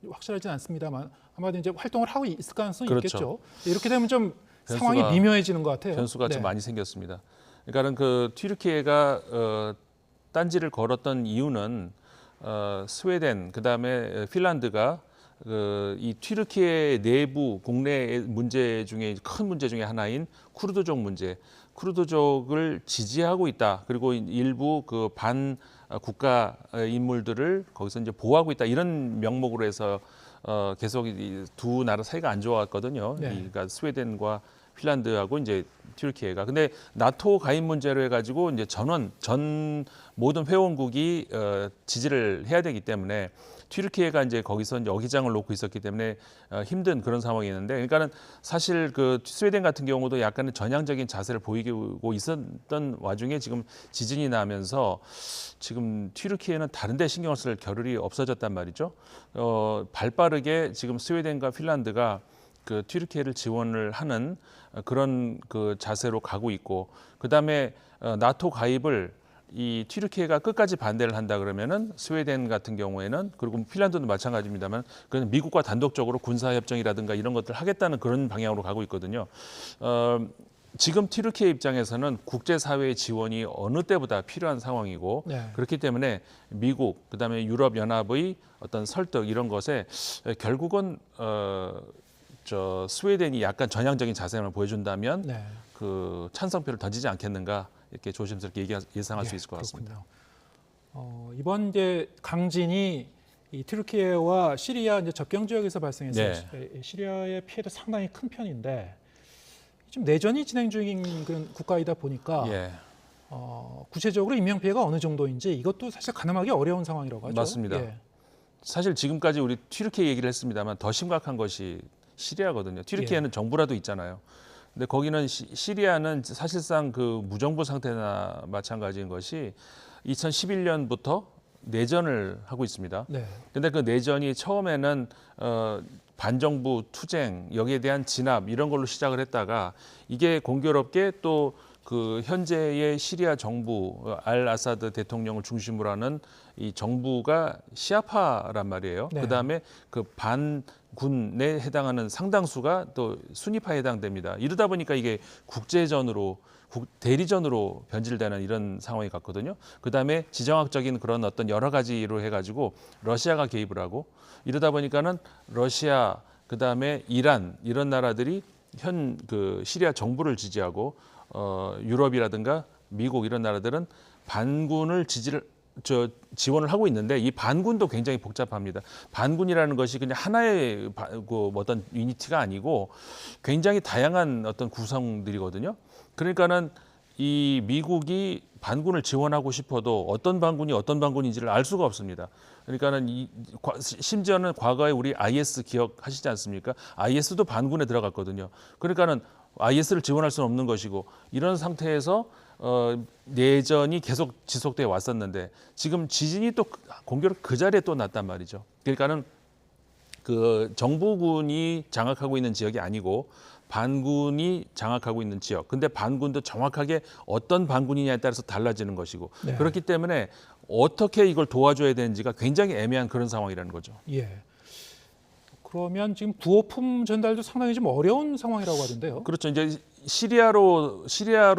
확실하지는 않습니다만 아마도 이제 활동을 하고 있을 가능성이 있겠죠. 이렇게 되면 좀 상황이 미묘해지는 것 같아요. 변수가 좀 많이 생겼습니다. 그러니까는 그 튀르키예가 딴지를 걸었던 이유는 스웨덴 그다음에 핀란드가 이 튀르키예 내부 국내 문제 중에 큰 문제 중에 하나인 쿠르드족 문제, 쿠르드족을 지지하고 있다. 그리고 일부 그 반 국가 인물들을 거기서 이제 보호하고 있다. 이런 명목으로 해서 계속 두 나라 사이가 안 좋았거든요. 그러니까 스웨덴과 핀란드하고 이제 튀르키예가. 근데 나토 가입 문제로 해가지고 이제 전 모든 회원국이 지지를 해야 되기 때문에 튀르키예가 이제 거기서 이제 어기장을 놓고 있었기 때문에 힘든 그런 상황이었는데, 그러니까는 사실 그 스웨덴 같은 경우도 약간의 전향적인 자세를 보이고 있었던 와중에 지금 지진이 나면서 지금 튀르키예는 다른 데 신경을 쓸 겨를이 없어졌단 말이죠. 발빠르게 지금 스웨덴과 핀란드가 그 튀르키예를 지원을 하는 그런 그 자세로 가고 있고, 그다음에 나토 가입을 이 튀르키예가 끝까지 반대를 한다 그러면은 스웨덴 같은 경우에는, 그리고 핀란드도 마찬가지입니다만, 그냥 미국과 단독적으로 군사협정이라든가 이런 것들을 하겠다는 그런 방향으로 가고 있거든요. 지금 튀르키예 입장에서는 국제사회의 지원이 어느 때보다 필요한 상황이고, 그렇기 때문에 미국, 그다음에 유럽연합의 어떤 설득 이런 것에 결국은 스웨덴이 약간 전향적인 자세를 보여준다면 그 찬성표를 던지지 않겠는가, 이렇게 조심스럽게 예상할 수 있을 것 같습니다. 이번 이제 강진이 이 튀르키예와 시리아 이제 접경 지역에서 발생해서 시리아의 피해도 상당히 큰 편인데, 지금 내전이 진행 중인 그런 국가이다 보니까 구체적으로 인명 피해가 어느 정도인지 이것도 사실 가늠하기 어려운 상황이라고 하죠. 맞습니다. 사실 지금까지 우리 튀르키예 얘기를 했습니다만 더 심각한 것이 시리아거든요. 튀르키예는 정부라도 있잖아요. 근데 거기는 시리아는 사실상 그 무정부 상태나 마찬가지인 것이 2011년부터 내전을 하고 있습니다. 네. 근데 그 내전이 처음에는 반정부 투쟁 여기에 대한 진압 이런 걸로 시작을 했다가 이게 공교롭게 또 그 현재의 시리아 정부 알 아사드 대통령을 중심으로 하는 이 정부가 시아파란 말이에요. 네. 그다음에 그 반군에 해당하는 상당수가 또 순위파에 해당됩니다. 이러다 보니까 이게 국제전으로 대리전으로 변질되는 이런 상황이 갔거든요. 그다음에 지정학적인 그런 어떤 여러 가지로 해가지고 러시아가 개입을 하고 이러다 보니까는 러시아 그다음에 이란 이런 나라들이 현 그 시리아 정부를 지지하고 유럽이라든가 미국 이런 나라들은 반군을 지원을 하고 있는데 이 반군도 굉장히 복잡합니다. 반군이라는 것이 그냥 하나의 어떤 유니티가 아니고 굉장히 다양한 어떤 구성들이거든요. 그러니까는 이 미국이 반군을 지원하고 싶어도 어떤 반군이 어떤 반군인지를 알 수가 없습니다. 그러니까는 심지어는 과거에 우리 IS 기억하시지 않습니까? IS도 반군에 들어갔거든요. 그러니까는 IS를 지원할 수는 없는 것이고 이런 상태에서 내전이 계속 지속돼 왔었는데 지금 지진이 또 공교롭게 그 자리에 또 났단 말이죠. 그러니까는 그 정부군이 장악하고 있는 지역이 아니고 반군이 장악하고 있는 지역. 근데 반군도 정확하게 어떤 반군이냐에 따라서 달라지는 것이고 네. 그렇기 때문에 어떻게 이걸 도와줘야 되는지가 굉장히 애매한 그런 상황이라는 거죠. 예. 그러면 지금 구호품 전달도 상당히 좀 어려운 상황이라고 하던데요. 그렇죠. 이제 시리아로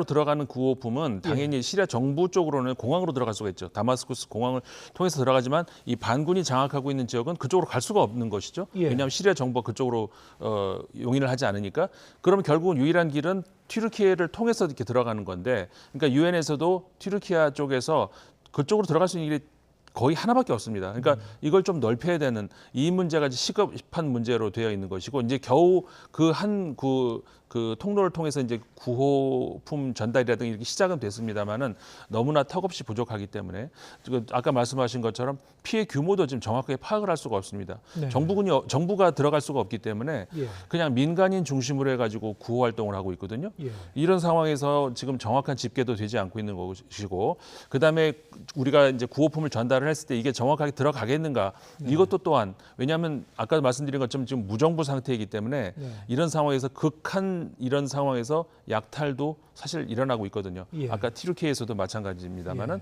들어가는 구호품은 당연히 시리아 정부 쪽으로는 공항으로 들어갈 수가 있죠. 다마스쿠스 공항을 통해서 들어가지만 이 반군이 장악하고 있는 지역은 그쪽으로 갈 수가 없는 것이죠. 예. 왜냐하면 시리아 정부가 그쪽으로 용인을 하지 않으니까. 그러면 결국은 유일한 길은 튀르키예를 통해서 이렇게 들어가는 건데, 그러니까 유엔에서도 튀르키예 쪽에서 그쪽으로 들어갈 수 있는 길이 거의 하나밖에 없습니다. 그러니까 이걸 좀 넓혀야 되는 이 문제가 시급한 문제로 되어 있는 것이고 이제 겨우 그 통로를 통해서 이제 구호품 전달이라든가 이렇게 시작은 됐습니다만은 너무나 턱없이 부족하기 때문에 아까 말씀하신 것처럼 피해 규모도 지금 정확하게 파악을 할 수가 없습니다. 네. 정부가 들어갈 수가 없기 때문에 예. 그냥 민간인 중심으로 해가지고 구호 활동을 하고 있거든요. 예. 이런 상황에서 지금 정확한 집계도 되지 않고 있는 것이고, 그 다음에 우리가 이제 구호품을 전달을 했을 때 이게 정확하게 들어가겠는가? 네. 이것도 또한 왜냐하면 아까 말씀드린 것처럼 지금 무정부 상태이기 때문에 네. 이런 상황에서 극한 이런 상황에서 약탈도 사실 일어나고 있거든요. 예. 아까 튀르키예에서도 마찬가지입니다만은.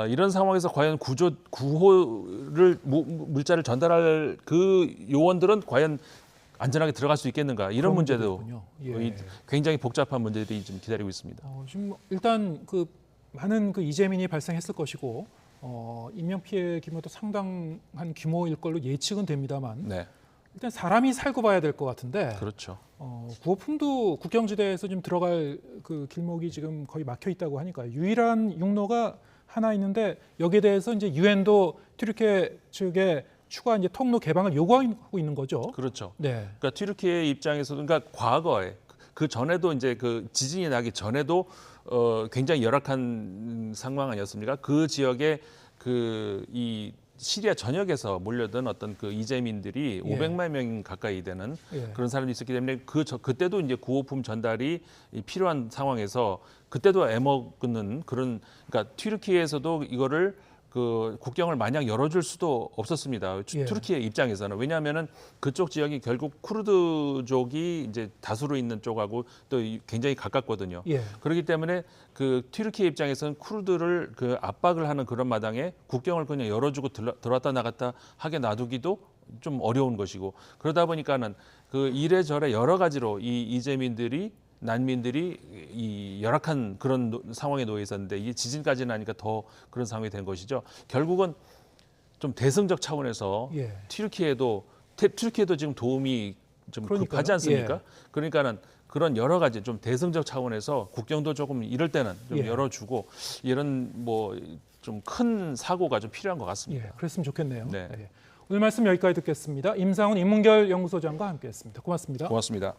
이런 상황에서 과연 구호를 물자를 전달할 그 요원들은 과연 안전하게 들어갈 수 있겠는가 이런 문제도 예. 굉장히 복잡한 문제들이 지금 기다리고 있습니다. 지금 일단 그 많은 그 이재민이 발생했을 것이고 인명 피해 규모도 상당한 규모일 걸로 예측은 됩니다만 네. 일단 사람이 살고 봐야 될 것 같은데. 그렇죠. 구호품도 국경지대에서 지금 들어갈 그 길목이 지금 거의 막혀 있다고 하니까 유일한 육로가 하나 있는데 여기에 대해서 이제 유엔도 튀르키예 측에 추가 이제 통로 개방을 요구하고 있는 거죠. 그렇죠. 네. 그러니까 튀르키예 입장에서도 그러니까 과거에 그 전에도 이제 그 지진이 나기 전에도 굉장히 열악한 상황 아니었습니까? 그 지역에 이 시리아 전역에서 몰려든 어떤 그 이재민들이 예. 500만 명 가까이 되는 예. 그런 사람이 있었기 때문에 그때도 이제 구호품 전달이 필요한 상황에서 그때도 애먹는 그런 그러니까 튀르키예에서도 이거를 그 국경을 마냥 열어줄 수도 없었습니다. 예. 튀르키예 입장에서는 왜냐하면은 그쪽 지역이 결국 쿠르드족이 이제 다수로 있는 쪽하고 또 굉장히 가깝거든요. 예. 그렇기 때문에 그 튀르키예 입장에서는 쿠르드를 그 압박을 하는 그런 마당에 국경을 그냥 열어주고 들어왔다 나갔다 하게 놔두기도 좀 어려운 것이고 그러다 보니까는 그 이래저래 여러 가지로 이 이재민들이 난민들이 이 열악한 그런 상황에 놓여 있었는데 이게 지진까지 나니까 더 그런 상황이 된 것이죠. 결국은 좀 대승적 차원에서 예. 튀르키예도 지금 도움이 좀 그러니까요. 급하지 않습니까? 예. 그러니까는 그런 여러 가지 좀 대승적 차원에서 국경도 조금 이럴 때는 좀 예. 열어주고 이런 뭐 좀 큰 사고가 좀 필요한 것 같습니다. 예, 그랬으면 좋겠네요. 네. 예. 오늘 말씀 여기까지 듣겠습니다. 임상훈 인문결 연구소장과 함께했습니다. 고맙습니다. 고맙습니다.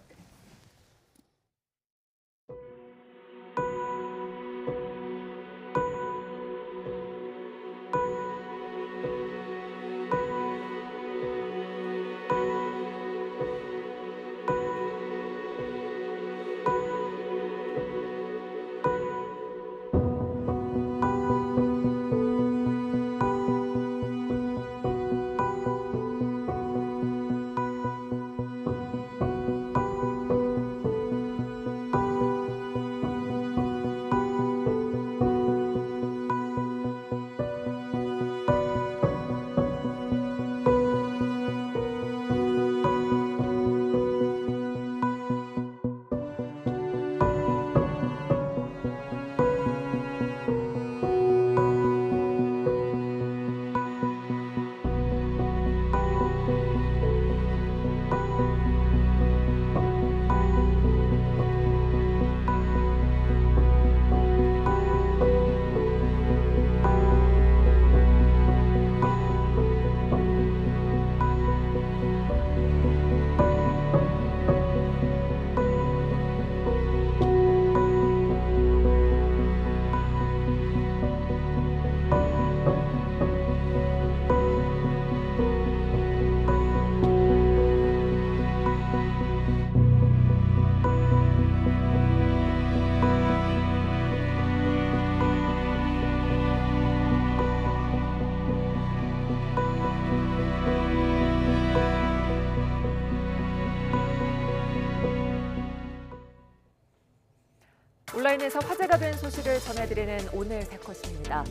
온라인에서 화제가 된 소식을 전해드리는 오늘 새 컷입니다.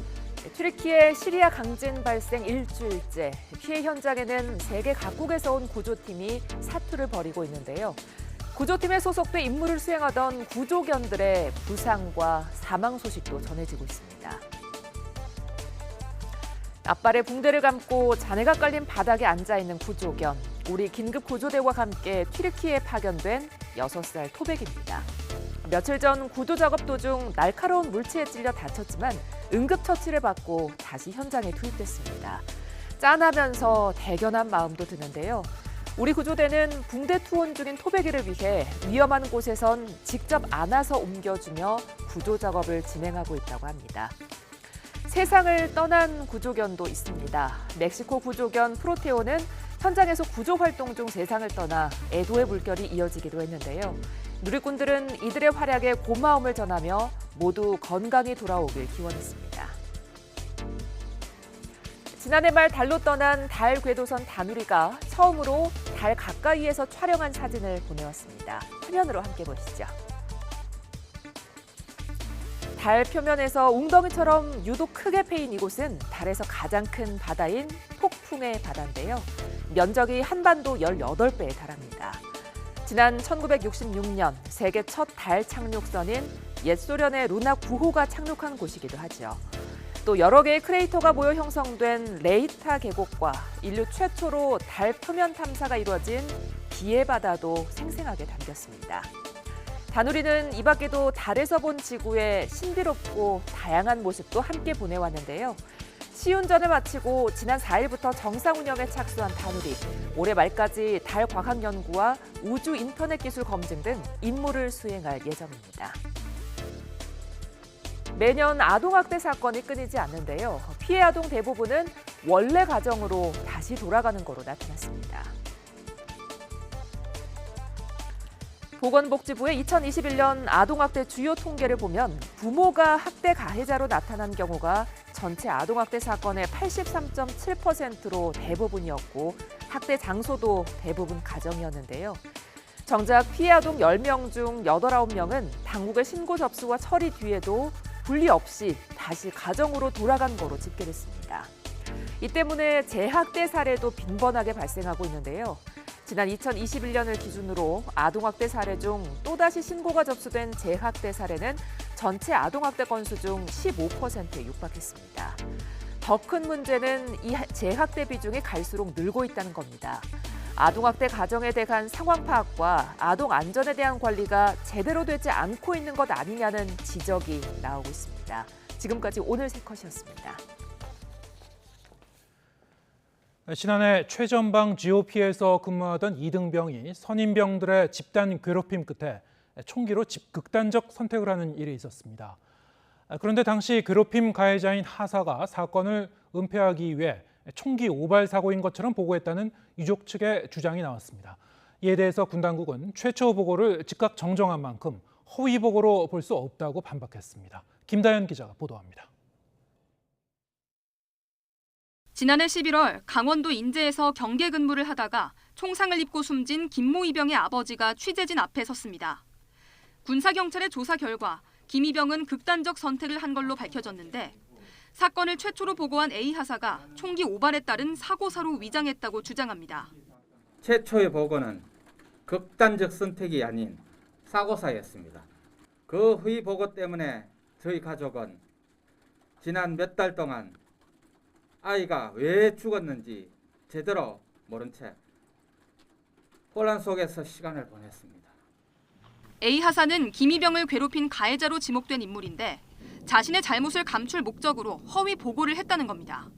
튀르키예 시리아 강진 발생 일주일째, 피해 현장에는 세계 각국에서 온 구조팀이 사투를 벌이고 있는데요. 구조팀에 소속돼 임무를 수행하던 구조견들의 부상과 사망 소식도 전해지고 있습니다. 앞발에 붕대를 감고 잔해가 깔린 바닥에 앉아있는 구조견. 우리 긴급구조대와 함께 튀르키예에 파견된 6살 토백입니다. 며칠 전 구조 작업 도중 날카로운 물체에 찔려 다쳤지만 응급처치를 받고 다시 현장에 투입됐습니다. 짠하면서 대견한 마음도 드는데요. 우리 구조대는 붕대 투혼 중인 토백이를 위해 위험한 곳에선 직접 안아서 옮겨주며 구조 작업을 진행하고 있다고 합니다. 세상을 떠난 구조견도 있습니다. 멕시코 구조견 프로테오는 현장에서 구조 활동 중 세상을 떠나 애도의 물결이 이어지기도 했는데요. 누리꾼들은 이들의 활약에 고마움을 전하며 모두 건강히 돌아오길 기원했습니다. 지난해 말 달로 떠난 달 궤도선 다누리가 처음으로 달 가까이에서 촬영한 사진을 보내왔습니다. 화면으로 함께 보시죠. 달 표면에서 웅덩이처럼 유독 크게 패인 이곳은 달에서 가장 큰 바다인 폭풍의 바다인데요. 면적이 한반도 18배에 달합니다. 지난 1966년 세계 첫 달 착륙선인 옛 소련의 루나 9호가 착륙한 곳이기도 하죠. 또 여러 개의 크레이터가 모여 형성된 레이타 계곡과 인류 최초로 달 표면 탐사가 이루어진 비의 바다도 생생하게 담겼습니다. 다누리는 이 밖에도 달에서 본 지구의 신비롭고 다양한 모습도 함께 보내왔는데요. 시운전을 마치고 지난 4일부터 정상 운영에 착수한 다누리. 올해 말까지 달 과학 연구와 우주 인터넷 기술 검증 등 임무를 수행할 예정입니다. 매년 아동학대 사건이 끊이지 않는데요. 피해 아동 대부분은 원래 가정으로 다시 돌아가는 거로 나타났습니다. 보건복지부의 2021년 아동학대 주요 통계를 보면 부모가 학대 가해자로 나타난 경우가 전체 아동학대 사건의 83.7%로 대부분이었고 학대 장소도 대부분 가정이었는데요. 정작 피해 아동 10명 중 8, 9명은 당국의 신고 접수와 처리 뒤에도 분리 없이 다시 가정으로 돌아간 거로 집계됐습니다. 이 때문에 재학대 사례도 빈번하게 발생하고 있는데요. 지난 2021년을 기준으로 아동학대 사례 중 또다시 신고가 접수된 재학대 사례는 전체 아동학대 건수 중 15%에 육박했습니다. 더 큰 문제는 이 재학대 비중이 갈수록 늘고 있다는 겁니다. 아동학대 가정에 대한 상황 파악과 아동 안전에 대한 관리가 제대로 되지 않고 있는 것 아니냐는 지적이 나오고 있습니다. 지금까지 오늘 새 컷이었습니다. 지난해 최전방 GOP에서 근무하던 이등병이 선임병들의 집단 괴롭힘 끝에 총기로 극단적 선택을 하는 일이 있었습니다. 그런데 당시 괴롭힘 가해자인 하사가 사건을 은폐하기 위해 총기 오발 사고인 것처럼 보고했다는 유족 측의 주장이 나왔습니다. 이에 대해서 군 당국은 최초 보고를 즉각 정정한 만큼 허위 보고로 볼 수 없다고 반박했습니다. 김다연 기자가 보도합니다. 지난해 11월 강원도 인제에서 경계 근무를 하다가 총상을 입고 숨진 김모 이병의 아버지가 취재진 앞에 섰습니다. 군사경찰의 조사 결과 김 이병은 극단적 선택을 한 걸로 밝혀졌는데 사건을 최초로 보고한 A 하사가 총기 오발에 따른 사고사로 위장했다고 주장합니다. 최초의 보고는 극단적 선택이 아닌 사고사였습니다. 그 허위 보고 때문에 저희 가족은 지난 몇 달 동안 아이가 왜 죽었는지 제대로 모른 채 혼란 속에서 시간을 보냈습니다. A 하사는 김이병을 괴롭힌 가해자로 지목된 인물인데 자신의 잘못을 감출 목적으로 허위 보고를 했다는 겁니다.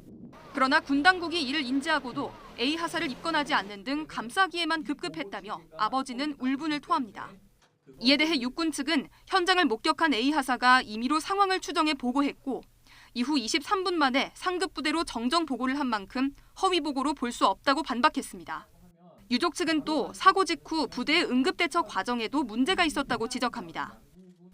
그러나 군 당국이 이를 인지하고도 A 하사를 입건하지 않는 등 감싸기에만 급급했다며 아버지는 울분을 토합니다. 이에 대해 육군 측은 현장을 목격한 A 하사가 임의로 상황을 추정해 보고했고 이후 23분 만에 상급 부대로 정정 보고를 한 만큼 허위 보고로 볼 수 없다고 반박했습니다. 유족 측은 또 사고 직후 부대의 응급대처 과정에도 문제가 있었다고 지적합니다.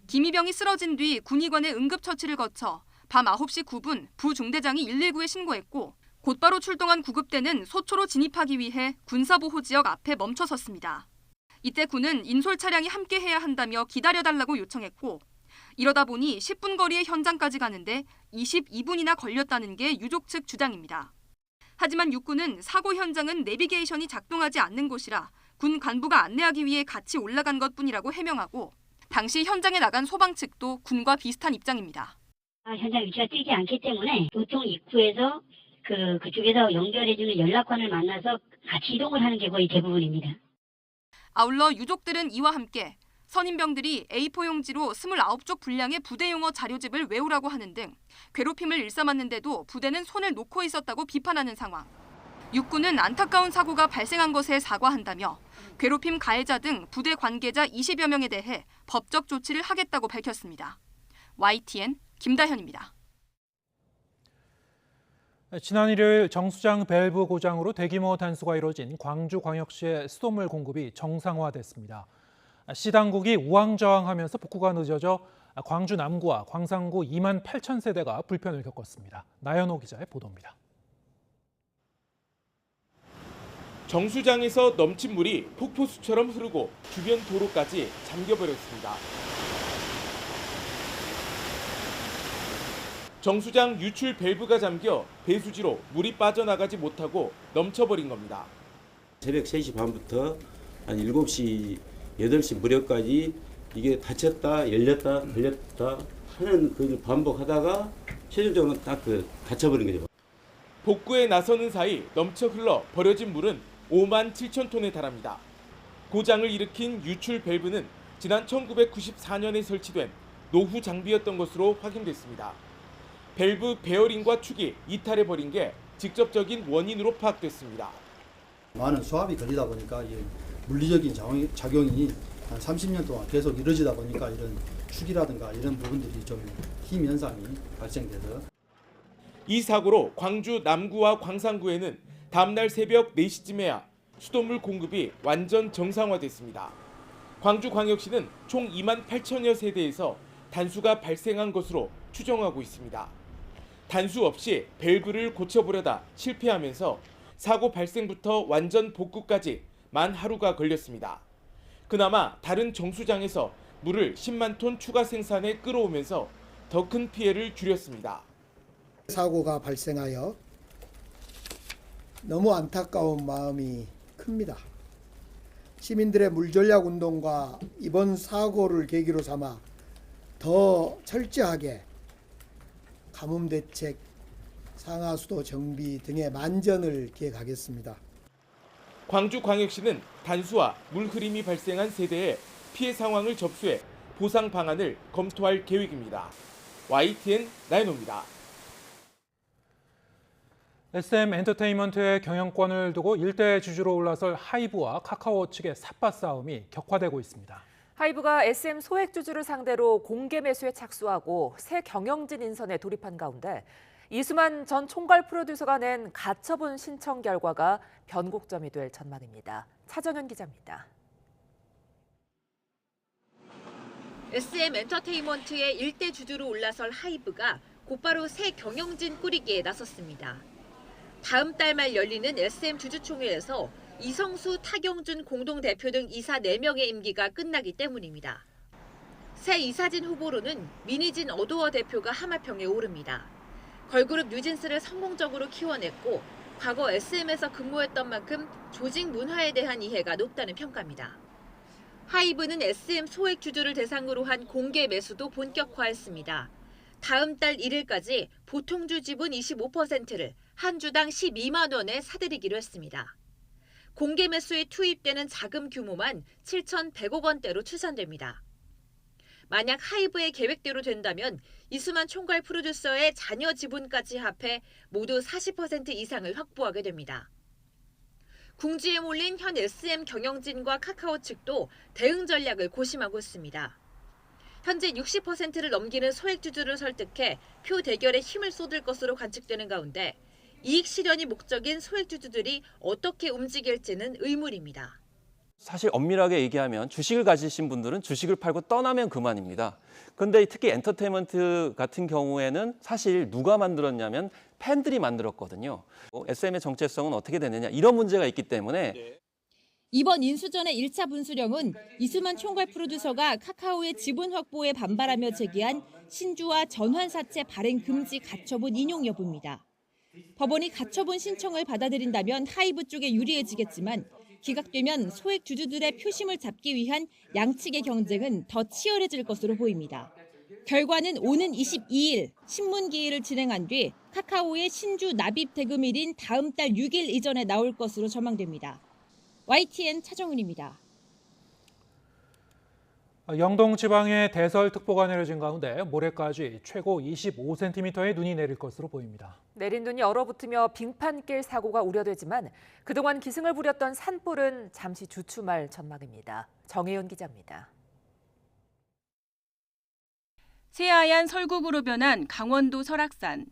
김이병이 쓰러진 뒤 군의관의 응급처치를 거쳐 밤 9시 9분 부중대장이 119에 신고했고 곧바로 출동한 구급대는 소초로 진입하기 위해 군사보호지역 앞에 멈춰섰습니다. 이때 군은 인솔 차량이 함께해야 한다며 기다려달라고 요청했고 이러다 보니 10분 거리의 현장까지 가는데 22분이나 걸렸다는 게 유족 측 주장입니다. 하지만 육군은 사고 현장은 내비게이션이 작동하지 않는 곳이라 군 간부가 안내하기 위해 같이 올라간 것뿐이라고 해명하고 당시 현장에 나간 소방 측도 군과 비슷한 입장입니다. 현장 위치가 뜨지 않기 때문에 보통 입구에서 그쪽에서 연결해주는 연락관을 만나서 같이 이동을 하는 게 거의 대부분입니다. 아울러 유족들은 이와 함께 선임병들이 A4 용지로 29쪽 분량의 부대 용어 자료집을 외우라고 하는 등 괴롭힘을 일삼았는데도 부대는 손을 놓고 있었다고 비판하는 상황. 육군은 안타까운 사고가 발생한 것에 사과한다며 괴롭힘 가해자 등 부대 관계자 20여 명에 대해 법적 조치를 하겠다고 밝혔습니다. YTN 김다현입니다. 지난 일요일 정수장 밸브 고장으로 대규모 단수가 이뤄진 광주광역시의 수돗물 공급이 정상화됐습니다. 시 당국이 우왕좌왕하면서 복구가 늦어져 광주 남구와 광산구 2만 8천 세대가 불편을 겪었습니다. 나연호 기자의 보도입니다. 정수장에서 넘친 물이 폭포수처럼 흐르고 주변 도로까지 잠겨버렸습니다. 정수장 유출 밸브가 잠겨 배수지로 물이 빠져나가지 못하고 넘쳐버린 겁니다. 새벽 3시 반부터 한 7시, 8시 무렵까지 이게 닫혔다, 열렸다, 걸렸다 하는 그 반복하다가 최종적으로 딱 닫혀버린 거죠. 복구에 나서는 사이 넘쳐 흘러 버려진 물은 5만 7천 톤에 달합니다. 고장을 일으킨 유출 밸브는 지난 1994년에 설치된 노후 장비였던 것으로 확인됐습니다. 밸브 베어링과 축이 이탈해버린 게 직접적인 원인으로 파악됐습니다. 많은 수압이 걸리다 보니까 물리적인 작용이 한 30년 동안 계속 이루어지다 보니까 이런 축이라든가 이런 부분들이 좀 힘 현상이 발생돼서 이 사고로 광주 남구와 광산구에는 다음날 새벽 4시쯤에야 수돗물 공급이 완전 정상화됐습니다. 광주광역시는 총 2만 8천여 세대에서 단수가 발생한 것으로 추정하고 있습니다. 단수 없이 밸브를 고쳐보려다 실패하면서 사고 발생부터 완전 복구까지 만 하루가 걸렸습니다. 그나마 다른 정수장에서 물을 10만 톤 추가 생산에 끌어오면서 더 큰 피해를 줄였습니다. 사고가 발생하여 너무 안타까운 마음이 큽니다. 시민들의 물전략 운동과 이번 사고를 계기로 삼아 더 철저하게 가뭄 대책, 상하수도 정비 등의 만전을 기획하겠습니다. 광주광역시는 단수와 물 흐림이 발생한 세대의 피해 상황을 접수해 보상 방안을 검토할 계획입니다. YTN 나연호입니다. SM 엔터테인먼트의 경영권을 두고 일대 주주로 올라설 하이브와 카카오 측의 삿바 싸움이 격화되고 있습니다. 하이브가 SM 소액 주주를 상대로 공개 매수에 착수하고 새 경영진 인선에 돌입한 가운데 이수만 전 총괄 프로듀서가 낸 가처분 신청 결과가 변곡점이 될 전망입니다. 차정현 기자입니다. SM 엔터테인먼트의 일대 주주로 올라설 하이브가 곧바로 새 경영진 꾸리기에 나섰습니다. 다음 달 말 열리는 SM 주주총회에서 이성수, 타경준 공동대표 등 이사 4명의 임기가 끝나기 때문입니다. 새 이사진 후보로는 민희진 어도어 대표가 하마평에 오릅니다. 걸그룹 뉴진스를 성공적으로 키워냈고 과거 SM에서 근무했던 만큼 조직 문화에 대한 이해가 높다는 평가입니다. 하이브는 SM 소액 주주를 대상으로 한 공개 매수도 본격화했습니다. 다음 달 1일까지 보통주 지분 25%를 한 주당 12만 원에 사들이기로 했습니다. 공개 매수에 투입되는 자금 규모만 7,100억 원대로 추산됩니다. 만약 하이브의 계획대로 된다면 이수만 총괄 프로듀서의 자녀 지분까지 합해 모두 40% 이상을 확보하게 됩니다. 궁지에 몰린 현 SM 경영진과 카카오 측도 대응 전략을 고심하고 있습니다. 현재 60%를 넘기는 소액 주주를 설득해 표 대결에 힘을 쏟을 것으로 관측되는 가운데 이익 실현이 목적인 소액 주주들이 어떻게 움직일지는 의문입니다. 사실 엄밀하게 얘기하면 주식을 가지신 분들은 주식을 팔고 떠나면 그만입니다. 그런데 특히 엔터테인먼트 같은 경우에는 사실 누가 만들었냐면 팬들이 만들었거든요. SM의 정체성은 어떻게 되느냐 이런 문제가 있기 때문에 이번 인수전의 1차 분수령은 이수만 총괄 프로듀서가 카카오의 지분 확보에 반발하며 제기한 신주와 전환사채 발행 금지 가처분 인용 여부입니다. 법원이 가처분 신청을 받아들인다면 하이브 쪽에 유리해지겠지만 기각되면 소액 주주들의 표심을 잡기 위한 양측의 경쟁은 더 치열해질 것으로 보입니다. 결과는 오는 22일 신문기일을 진행한 뒤 카카오의 신주 납입 대금일인 다음 달 6일 이전에 나올 것으로 전망됩니다. YTN 차정은입니다. 영동 지방에 대설특보가 내려진 가운데 모레까지 최고 25cm의 눈이 내릴 것으로 보입니다. 내린 눈이 얼어붙으며 빙판길 사고가 우려되지만 그동안 기승을 부렸던 산불은 잠시 주춤할 전망입니다. 정혜연 기자입니다. 새하얀 설국으로 변한 강원도 설악산.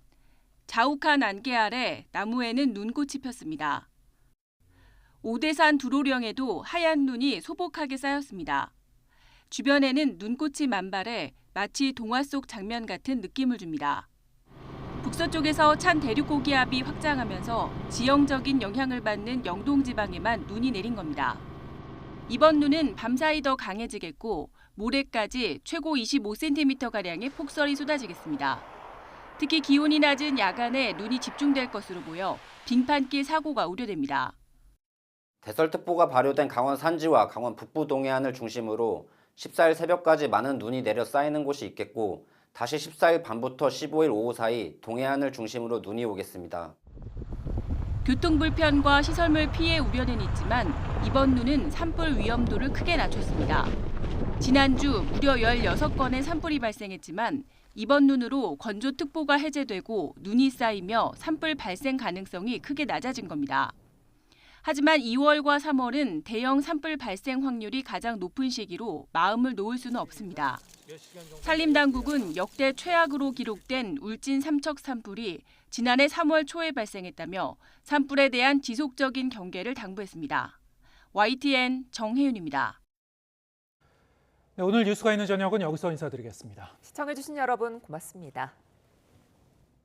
자욱한 안개 아래 나무에는 눈꽃이 폈습니다. 오대산 두로령에도 하얀 눈이 소복하게 쌓였습니다. 주변에는 눈꽃이 만발해 마치 동화 속 장면 같은 느낌을 줍니다. 북서쪽에서 찬 대륙 고기압이 확장하면서 지형적인 영향을 받는 영동 지방에만 눈이 내린 겁니다. 이번 눈은 밤사이 더 강해지겠고 모레까지 최고 25cm가량의 폭설이 쏟아지겠습니다. 특히 기온이 낮은 야간에 눈이 집중될 것으로 보여 빙판길 사고가 우려됩니다. 대설특보가 발효된 강원 산지와 강원 북부 동해안을 중심으로 14일 새벽까지 많은 눈이 내려 쌓이는 곳이 있겠고 다시 14일 밤부터 15일 오후 사이 동해안을 중심으로 눈이 오겠습니다. 교통불편과 시설물 피해 우려는 있지만 이번 눈은 산불 위험도를 크게 낮췄습니다. 지난주 무려 16건의 산불이 발생했지만 이번 눈으로 건조특보가 해제되고 눈이 쌓이며 산불 발생 가능성이 크게 낮아진 겁니다. 하지만 2월과 3월은 대형 산불 발생 확률이 가장 높은 시기로 마음을 놓을 수는 없습니다. 산림당국은 역대 최악으로 기록된 울진 삼척 산불이 지난해 3월 초에 발생했다며 산불에 대한 지속적인 경계를 당부했습니다. YTN 정혜윤입니다. 네, 오늘 뉴스가 있는 저녁은 여기서 인사드리겠습니다. 시청해주신 여러분 고맙습니다.